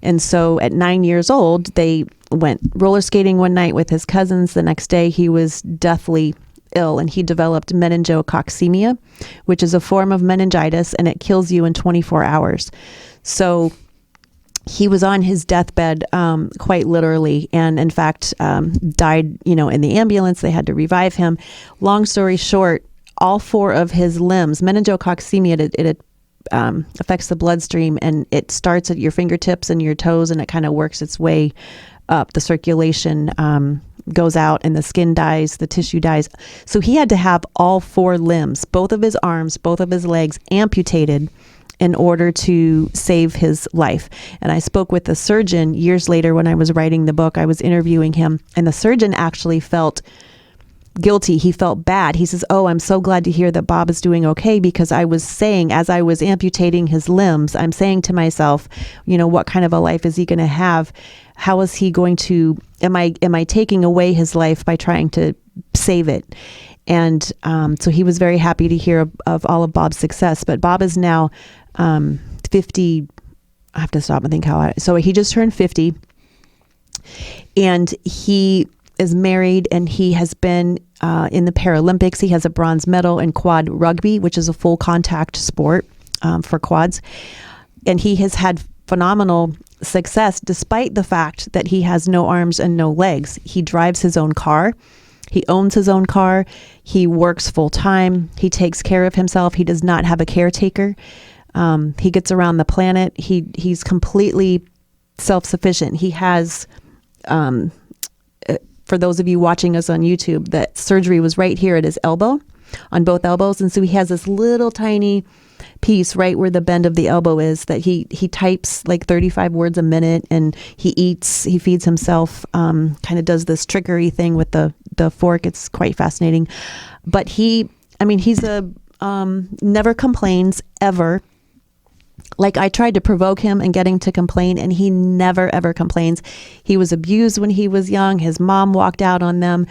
And so at 9 years old, they went roller skating one night with his cousins. The next day, he was deathly ill, and he developed meningococcemia, which is a form of meningitis, and it kills you in 24 hours. So he was on his deathbed, quite literally, and in fact, died, in the ambulance. They had to revive him. Long story short, all four of his limbs, meningococcemia, it affects the bloodstream, and it starts at your fingertips and your toes, and it kind of works its way up. The circulation goes out, and the skin dies, the tissue dies. So he had to have all four limbs, both of his arms, both of his legs amputated in order to save his life. And I spoke with the surgeon years later when I was writing the book. I was interviewing him, and the surgeon actually felt guilty. He felt bad. He says, oh, I'm so glad to hear that Bob is doing okay, because I was saying, as I was amputating his limbs, I'm saying to myself, what kind of a life is he going to have? How is he going to, am I taking away his life by trying to save it? And so he was very happy to hear of all of Bob's success. But Bob is now 50. I have to stop and think so he just turned 50, and he is married, and he has been in the Paralympics. He has a bronze medal in quad rugby, which is a full contact sport for quads. And he has had phenomenal success despite the fact that he has no arms and no legs. He drives his own car. He owns his own car. He works full time. He takes care of himself. He does not have a caretaker. He gets around the planet. He's completely self-sufficient. He has, for those of you watching us on YouTube, that surgery was right here at his elbow, on both elbows. And so he has this little tiny piece right where the bend of the elbow is that he types like 35 words a minute, and he feeds himself, kind of does this trickery thing with the fork. It's quite fascinating. But he's never complains ever. Like, I tried to provoke him and get him to complain, and he never, ever complains. He was abused when he was young. His mom walked out on them.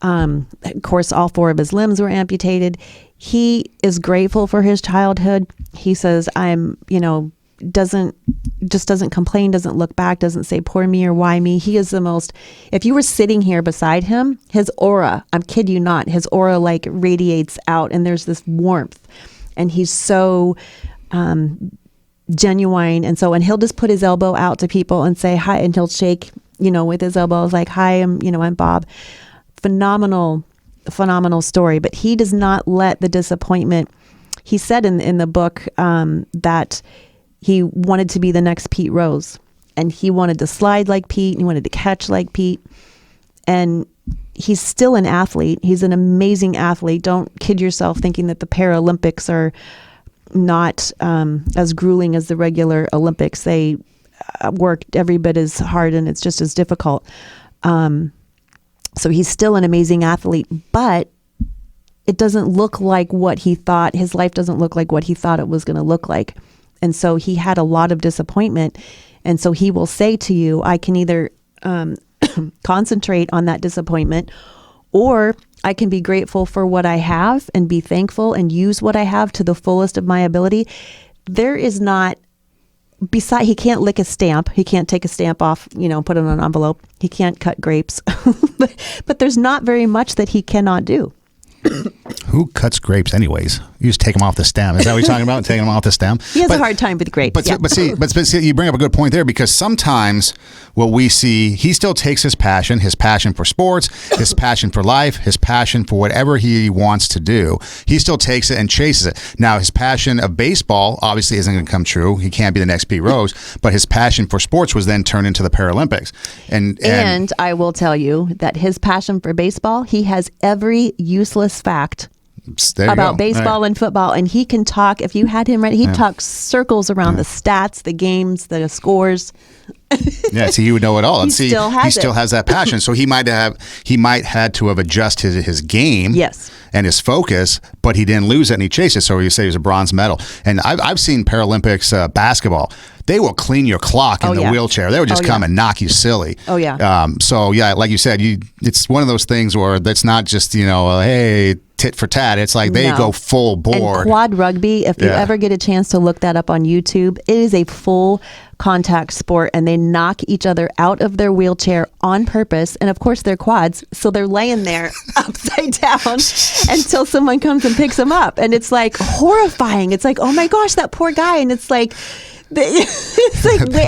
Of course, all four of his limbs were amputated. He is grateful for his childhood. He says, doesn't complain, doesn't look back, doesn't say poor me or why me. He is the most, if you were sitting here beside him, his aura, I'm kid you not, his aura like radiates out, and there's this warmth, and he's so genuine. And he'll just put his elbow out to people and say hi, and he'll shake, with his elbows like, hi, I'm Bob. Phenomenal phenomenal story, but he does not let the disappointment. He said in the book that he wanted to be the next Pete Rose, and he wanted to slide like Pete, and he wanted to catch like Pete. And he's still an athlete. He's an amazing athlete. Don't kid yourself thinking that the Paralympics are not as grueling as the regular Olympics. They work every bit as hard, and it's just as difficult. So he's still an amazing athlete, but it doesn't look like what he thought. His life doesn't look like what he thought it was going to look like. And so he had a lot of disappointment. And so he will say to you, I can either concentrate on that disappointment, or I can be grateful for what I have and be thankful and use what I have to the fullest of my ability. There is not, he can't lick a stamp. He can't take a stamp off, put it in an envelope. He can't cut grapes. but there's not very much that he cannot do. Who cuts grapes anyways? You just take them off the stem. Is that what you're talking about? Taking them off the stem? He has a hard time with grapes. But see, you bring up a good point there, because sometimes what we see, he still takes his passion for sports, his passion for life, his passion for whatever he wants to do. He still takes it and chases it. Now, his passion of baseball obviously isn't going to come true. He can't be the next Pete Rose, but his passion for sports was then turned into the Paralympics. And I will tell you that his passion for baseball, he has every useless fact about baseball and football, and he can talk. If you had him ready, he'd talk circles around the stats, the games, the scores. Yeah, so he would know it all. He still has that passion. So he might had to have adjusted his game, yes, and his focus, but he didn't lose it and he chased it. So you say he was a bronze medal. And I've seen Paralympics basketball. They will clean your clock in the wheelchair. They would just come and knock you silly. Oh yeah. So yeah, like you said, it's one of those things where that's not just hey, tit for tat. It's like they go full board. And quad rugby, if you ever get a chance to look that up on YouTube, it is a full contact sport, and they knock each other out of their wheelchair on purpose. And of course they're quads, so they're laying there upside down until someone comes and picks them up. And it's like horrifying. It's like, oh my gosh, that poor guy. And it's like wait,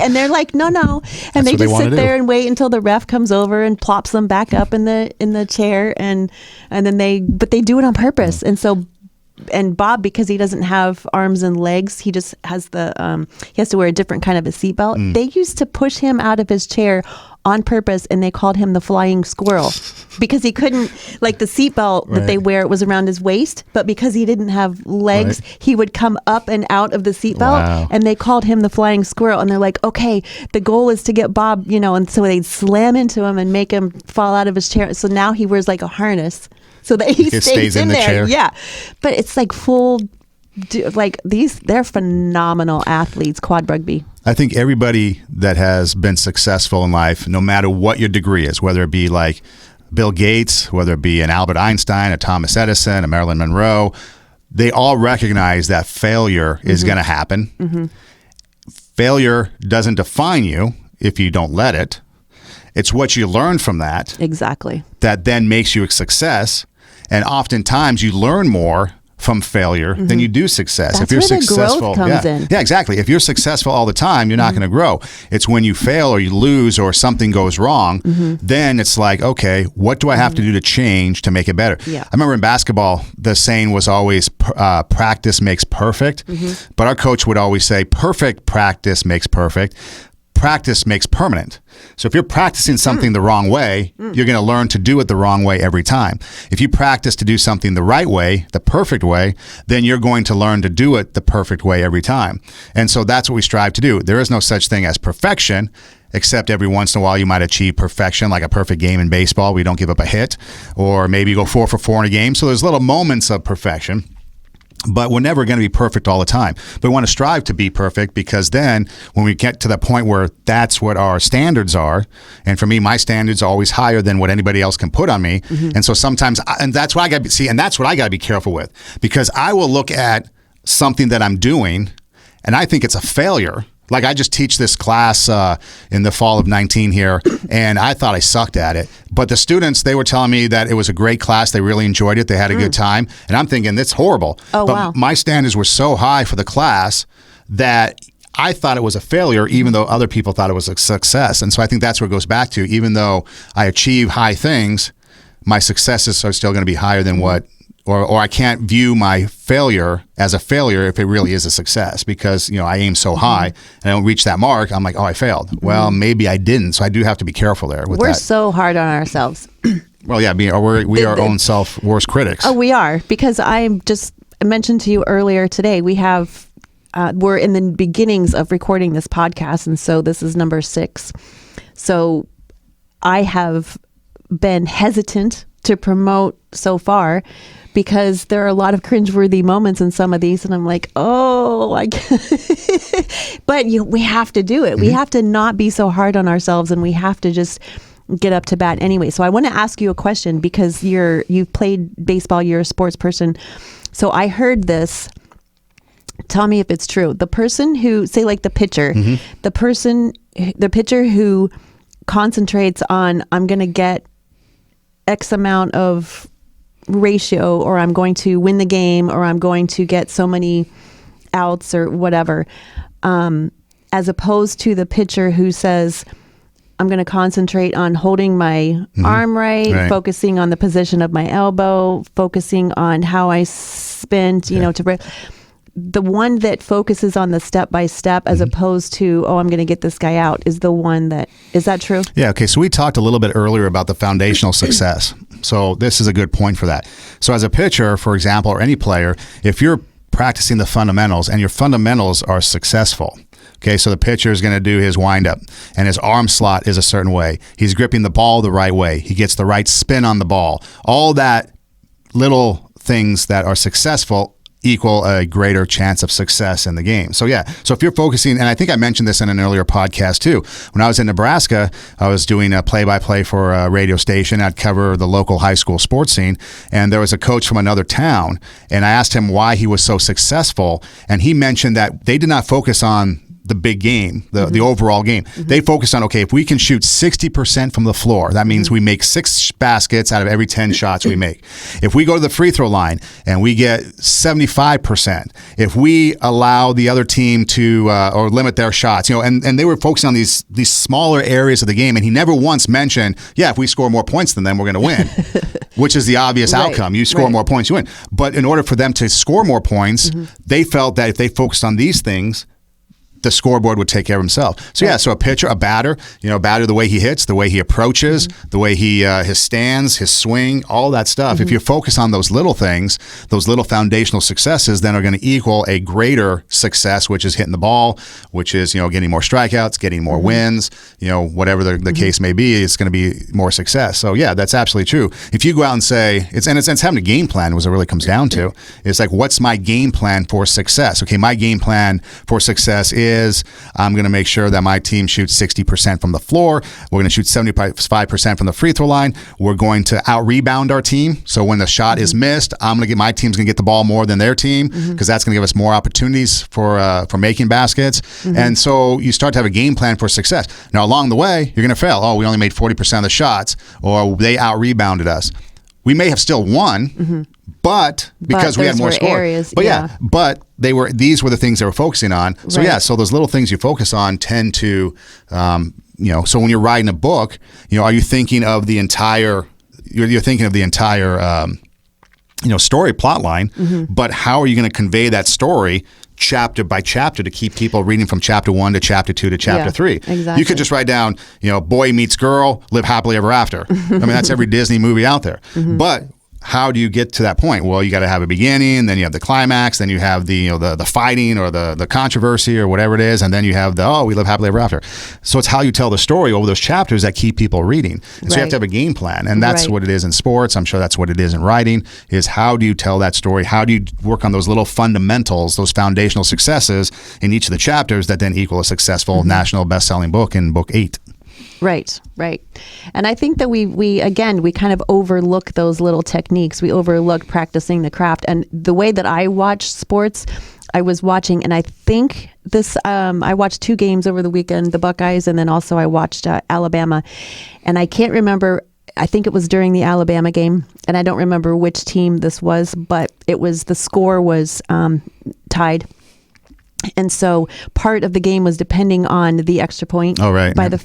and they're like, no, and they just sit there and wait until the ref comes over and plops them back up in the chair, and then they do it on purpose. And so, and Bob, because he doesn't have arms and legs, he just has he has to wear a different kind of a seatbelt. They used to push him out of his chair on purpose, and they called him the flying squirrel because he couldn't, like the seatbelt that they wear, it was around his waist, but because he didn't have legs, he would come up and out of the seatbelt, and they called him the flying squirrel. And they're like, okay, the goal is to get Bob, and so they'd slam into him and make him fall out of his chair. So now he wears like a harness so that he stays in there. Chair. Yeah, but it's like full. They're phenomenal athletes, quad rugby. I think everybody that has been successful in life, no matter what your degree is, whether it be like Bill Gates, whether it be an Albert Einstein, a Thomas Edison, a Marilyn Monroe, they all recognize that failure is going to happen. Mm-hmm. Failure doesn't define you if you don't let it. It's what you learn from that. Exactly. That then makes you a success. And oftentimes you learn more from failure than you do success. That's if you're where successful, the growth comes in. Yeah, exactly. If you're successful all the time, you're not going to grow. It's when you fail or you lose or something goes wrong, then it's like, okay, what do I have to do to change to make it better? Yeah. I remember in basketball, the saying was always practice makes perfect, but our coach would always say perfect practice makes perfect. Practice makes permanent. So if you're practicing something the wrong way, you're going to learn to do it the wrong way every time. If you practice to do something the right way, the perfect way, then you're going to learn to do it the perfect way every time. And so that's what we strive to do. There is no such thing as perfection, except every once in a while you might achieve perfection, like a perfect game in baseball where you don't give up a hit, or maybe you go 4 for 4 in a game. So there's little moments of perfection. But we're never going to be perfect all the time. But we want to strive to be perfect, because then when we get to the point where that's what our standards are, and for me, my standards are always higher than what anybody else can put on me. And so sometimes, and that's what I got to see, and that's what I got to be careful with, because I will look at something that I'm doing and I think it's a failure. Like I just teach this class in the fall of 19 here, and I thought I sucked at it. But the students, they were telling me that it was a great class. They really enjoyed it. They had a good time. And I'm thinking, that's horrible. Oh, but wow. My standards were so high for the class that I thought it was a failure, even though other people thought it was a success. And so I think that's where it goes back to. Even though I achieve high things, my successes are still going to be higher than what, or I can't view my failure as a failure if it really is a success, because, I aim so high and I don't reach that mark. I'm like, oh, I failed. Well, maybe I didn't. So I do have to be careful there with We're that. so hard on ourselves. Well, yeah, we are our own worst critics. Oh, we are, because I mentioned to you earlier today, we're in the beginnings of recording this podcast. And so this is number 6. So I have been hesitant to promote so far, because there are a lot of cringeworthy moments in some of these, and I'm like, oh, but we have to do it. We have to not be so hard on ourselves, and we have to just get up to bat anyway. So I want to ask you a question, because you've played baseball, you're a sports person. So I heard this. Tell me if it's true. The person who, say like the pitcher, the pitcher who concentrates on, I'm going to get X amount of ratio, or I'm going to win the game, or I'm going to get so many outs or whatever, as opposed to the pitcher who says, I'm going to concentrate on holding my arm right, focusing on the position of my elbow, focusing on how I spin, the one that focuses on the step by step, as opposed to, oh, I'm going to get this guy out, is the one that, is that true? Yeah. Okay. So we talked a little bit earlier about the foundational success. So this is a good point for that. So as a pitcher, for example, or any player, if you're practicing the fundamentals and your fundamentals are successful, okay, so the pitcher is going to do his windup and his arm slot is a certain way. He's gripping the ball the right way. He gets the right spin on the ball. All that little things that are successful equal a greater chance of success in the game. So yeah, so if you're focusing, and I think I mentioned this in an earlier podcast too, when I was in Nebraska, I was doing a play-by-play for a radio station. I'd cover the local high school sports scene, and there was a coach from another town, and I asked him why he was so successful, and he mentioned that they did not focus on the big game, the overall game. They focused on, okay, if we can shoot 60% from the floor, that means we make 6 baskets out of every 10 shots we make. If we go to the free throw line and we get 75%, if we allow the other team to or limit their shots, and they were focusing on these smaller areas of the game, and he never once mentioned, yeah, if we score more points than them, we're going to win, which is the obvious outcome. You score more points, you win. But in order for them to score more points, they felt that if they focused on these things, the scoreboard would take care of himself. So so a pitcher, a batter, the way he hits, the way he approaches, the way he his stands, his swing, all that stuff. If you focus on those little things, those little foundational successes, then are going to equal a greater success, which is hitting the ball, which is getting more strikeouts, getting more wins, whatever the case may be, it's going to be more success. So yeah, that's absolutely true. If you go out and say it's having a game plan, was it really comes down to. It's like, what's my game plan for success? Okay, my game plan for success is I'm going to make sure that my team shoots 60% from the floor. We're going to shoot 75% from the free throw line. We're going to out-rebound our team. So when the shot is missed, my team's going to get the ball more than their team, because that's going to give us more opportunities for making baskets. And so you start to have a game plan for success. Now, along the way, you're going to fail. Oh, we only made 40% of the shots, or they out-rebounded us. We may have still won, but because we had more score. But these were the things they were focusing on. So so those little things you focus on tend to, so when you're writing a book, are you thinking of the entire, you're thinking of the entire, story plot line, but how are you going to convey that story chapter by chapter to keep people reading from chapter 1 to chapter 2 to chapter 3. Exactly. You could just write down, boy meets girl, live happily ever after. I mean, that's every Disney movie out there. But how do you get to that point? Well, you got to have a beginning, then you have the climax, then you have the the fighting or the controversy or whatever it is, and then you have we live happily ever after. So it's how you tell the story over those chapters that keep people reading. And so you have to have a game plan, and that's what it is in sports. I'm sure that's what it is in writing. Is how do you tell that story? How do you work on those little fundamentals, those foundational successes in each of the chapters that then equal a successful national best-selling book in book 8. Right. And I think that we kind of overlook those little techniques. We overlook practicing the craft. And the way that I watch sports, I was watching, and I think I watched 2 games over the weekend, the Buckeyes, and then also I watched Alabama. And I can't remember, I think it was during the Alabama game, and I don't remember which team this was, but the score was tied. And so part of the game was depending on the extra point. Oh, right. By the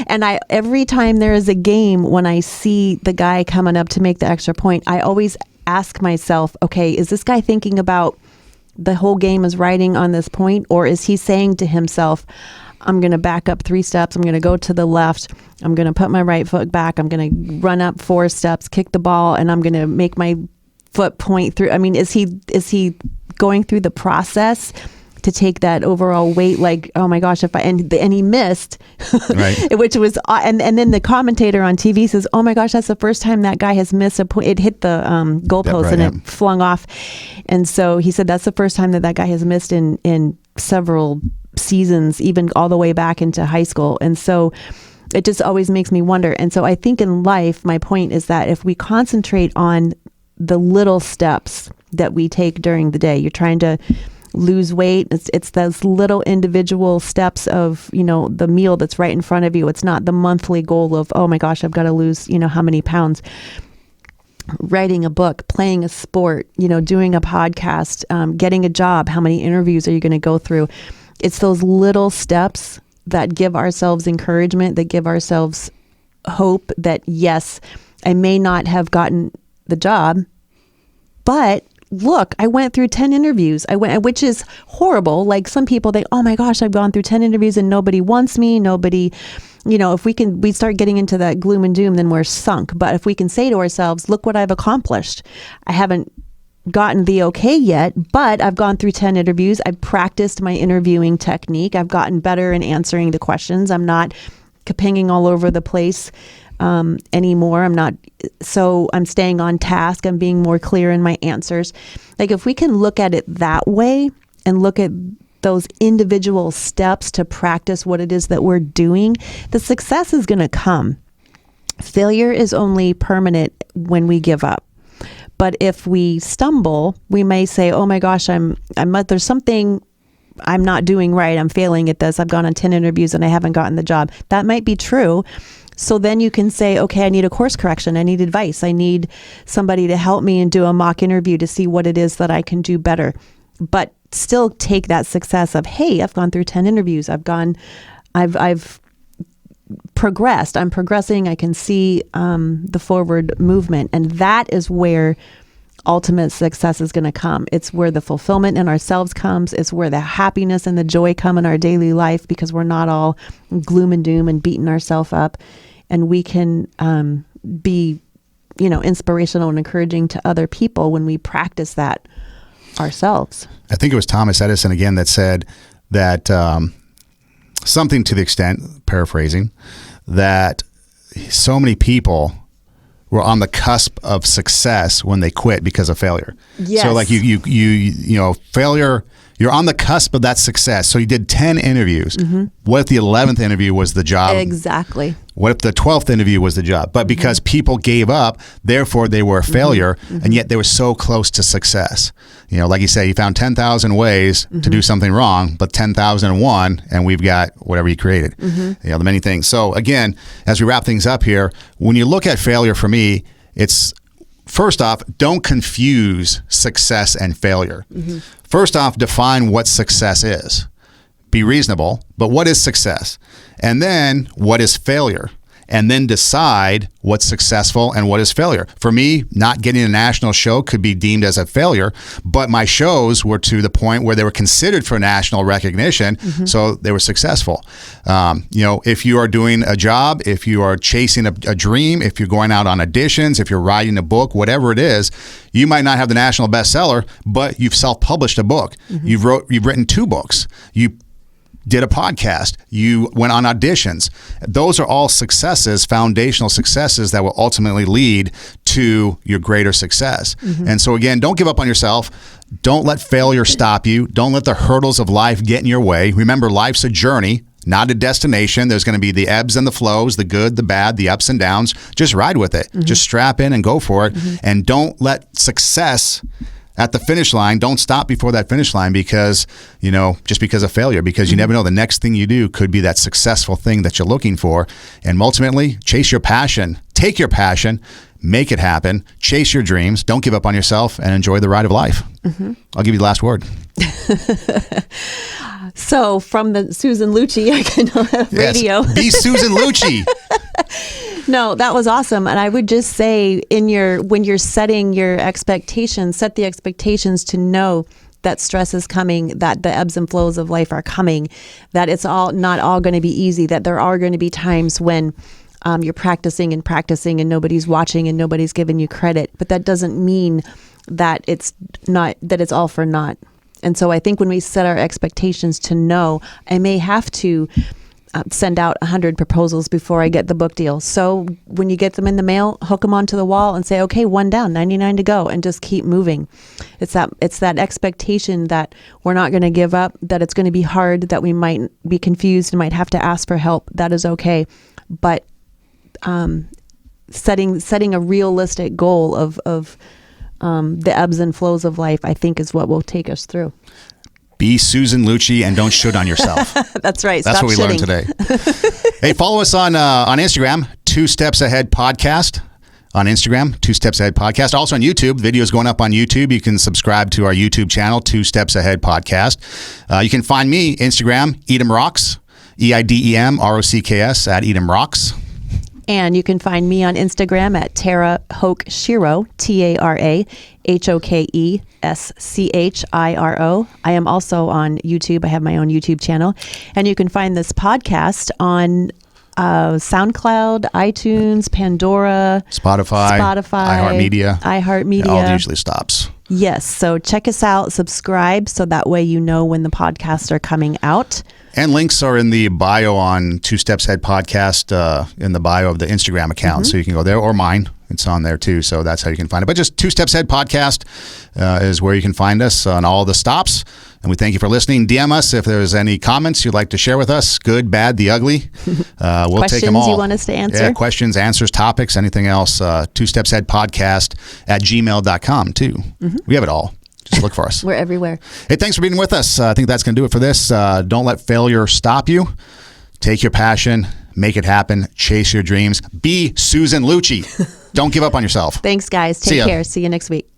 and every time there is a game, when I see the guy coming up to make the extra point, I always ask myself, okay, is this guy thinking about the whole game is riding on this point, or is he saying to himself, I'm going to back up 3 steps, I'm going to go to the left, I'm going to put my right foot back, I'm going to run up 4 steps, kick the ball, and I'm going to make my foot point through. I mean, is he going through the process to take that overall weight, like, oh my gosh, and he missed, right. Which was, and then the commentator on TV says, oh my gosh, that's the first time that guy has missed a point. It hit the goalpost and it flung off. And so he said, that's the first time that guy has missed in several seasons, even all the way back into high school. And so it just always makes me wonder. And so I think in life, my point is that if we concentrate on the little steps that we take during the day, you're trying to lose weight, it's those little individual steps of, the meal that's right in front of you. It's not the monthly goal of, oh my gosh, I've got to lose, how many pounds. Writing a book, playing a sport, doing a podcast, getting a job, how many interviews are you going to go through? It's those little steps that give ourselves encouragement, that give ourselves hope that, yes, I may not have gotten the job, but look, I went through 10 interviews. Which is horrible. Like some people, oh my gosh, I've gone through 10 interviews and nobody wants me. Nobody, if we start getting into that gloom and doom, then we're sunk. But if we can say to ourselves, look what I've accomplished. I haven't gotten the okay yet, but I've gone through 10 interviews. I've practiced my interviewing technique. I've gotten better in answering the questions. I'm not kapinging all over the place anymore. I'm staying on task. I'm being more clear in my answers. Like if we can look at it that way and look at those individual steps to practice what it is that we're doing, the success is going to come. Failure is only permanent when we give up. But if we stumble, we may say, oh my gosh, there's something I'm not doing right. I'm failing at this. I've gone on 10 interviews and I haven't gotten the job. That might be true. So then you can say, okay, I need a course correction. I need advice. I need somebody to help me and do a mock interview to see what it is that I can do better. But still take that success of, hey, I've gone through 10 interviews. I've progressed. I'm progressing. I can see the forward movement. And that is where ultimate success is going to come. It's where the fulfillment in ourselves comes. It's where the happiness and the joy come in our daily life, because we're not all gloom and doom and beating ourselves up. And we can be, inspirational and encouraging to other people when we practice that ourselves. I think it was Thomas Edison again that said that something to the extent, paraphrasing, that so many people were on the cusp of success when they quit because of failure. Yes. So like failure, you're on the cusp of that success. So you did 10 interviews. Mm-hmm. What if the 11th interview was the job? Exactly. What if the 12th interview was the job? But because people gave up, therefore they were a failure, and yet they were so close to success. Like you say, you found 10,000 ways to do something wrong, but 10,001, and we've got whatever you created. The many things. So again, as we wrap things up here, when you look at failure for me, it's first off, don't confuse success and failure. First off, define what success is. Be reasonable, but what is success? And then what is failure? And then decide what's successful and what is failure. For me, not getting a national show could be deemed as a failure, but my shows were to the point where they were considered for national recognition, so they were successful. If you are doing a job, if you are chasing a dream, if you're going out on auditions, if you're writing a book, whatever it is, you might not have the national bestseller, but you've self-published a book. You've written 2 books. You did a podcast, you went on auditions. Those are all successes, foundational successes that will ultimately lead to your greater success. And so again, don't give up on yourself. Don't let failure stop you. Don't let the hurdles of life get in your way. Remember, life's a journey, not a destination. There's going to be the ebbs and the flows, the good, the bad, the ups and downs. Just ride with it. Just strap in and go for it. And don't let success at the finish line, don't stop before that finish line because of failure, because you never know, the next thing you do could be that successful thing that you're looking for. And ultimately, chase your passion. take your passion, make it happen, chase your dreams, don't give up on yourself, and enjoy the ride of life. I'll give you the last word. So from the Susan Lucci radio. Yes. Be Susan Lucci. No, that was awesome. And I would just say when you're setting your expectations, set the expectations to know that stress is coming, that the ebbs and flows of life are coming, that it's not all going to be easy, that there are going to be times when you're practicing and nobody's watching and nobody's giving you credit. But that doesn't mean that it's all for naught. And so I think when we set our expectations to know, I may have to send out 100 proposals before I get the book deal. So when you get them in the mail, hook them onto the wall and say, okay, 1 down, 99 to go, and just keep moving. It's that expectation that we're not going to give up, that it's going to be hard, that we might be confused and might have to ask for help. That is okay. But setting a realistic goal of the ebbs and flows of life, I think, is what will take us through. Be Susan Lucci and don't shoot on yourself. That's right. That's Stop what we learned today. Hey, follow us on Instagram, 2 Steps Ahead Podcast. On Instagram, 2 Steps Ahead Podcast. Also on YouTube, videos going up on YouTube. You can subscribe to our YouTube channel, 2 Steps Ahead Podcast. You can find me, Instagram, Edom Rocks, EIDEM ROCKS at Edom Rocks. And you can find me on Instagram at Tara Hoke Shiro, TaraHokeschiro. I am also on YouTube. I have my own YouTube channel. And you can find this podcast on SoundCloud, iTunes, Pandora, Spotify, iHeartMedia. All usually stops. Yes. So check us out, subscribe, so that way you know when the podcasts are coming out. And links are in the bio on 2 Steps Ahead Podcast, in the bio of the Instagram account. So you can go there, or mine. It's on there too. So that's how you can find it. But just 2 Steps Ahead Podcast is where you can find us on all the stops. And we thank you for listening. DM us if there's any comments you'd like to share with us. Good, bad, the ugly. We'll take them all. Questions you want us to answer? Yeah, questions, answers, topics, anything else. 2 Steps Ahead Podcast at gmail.com too. We have it all. Just look for us. We're everywhere. Hey, thanks for being with us. I think that's going to do it for this. Don't let failure stop you. Take your passion, make it happen, chase your dreams. Be Susan Lucci. Don't give up on yourself. Thanks, guys. Take care. See you next week.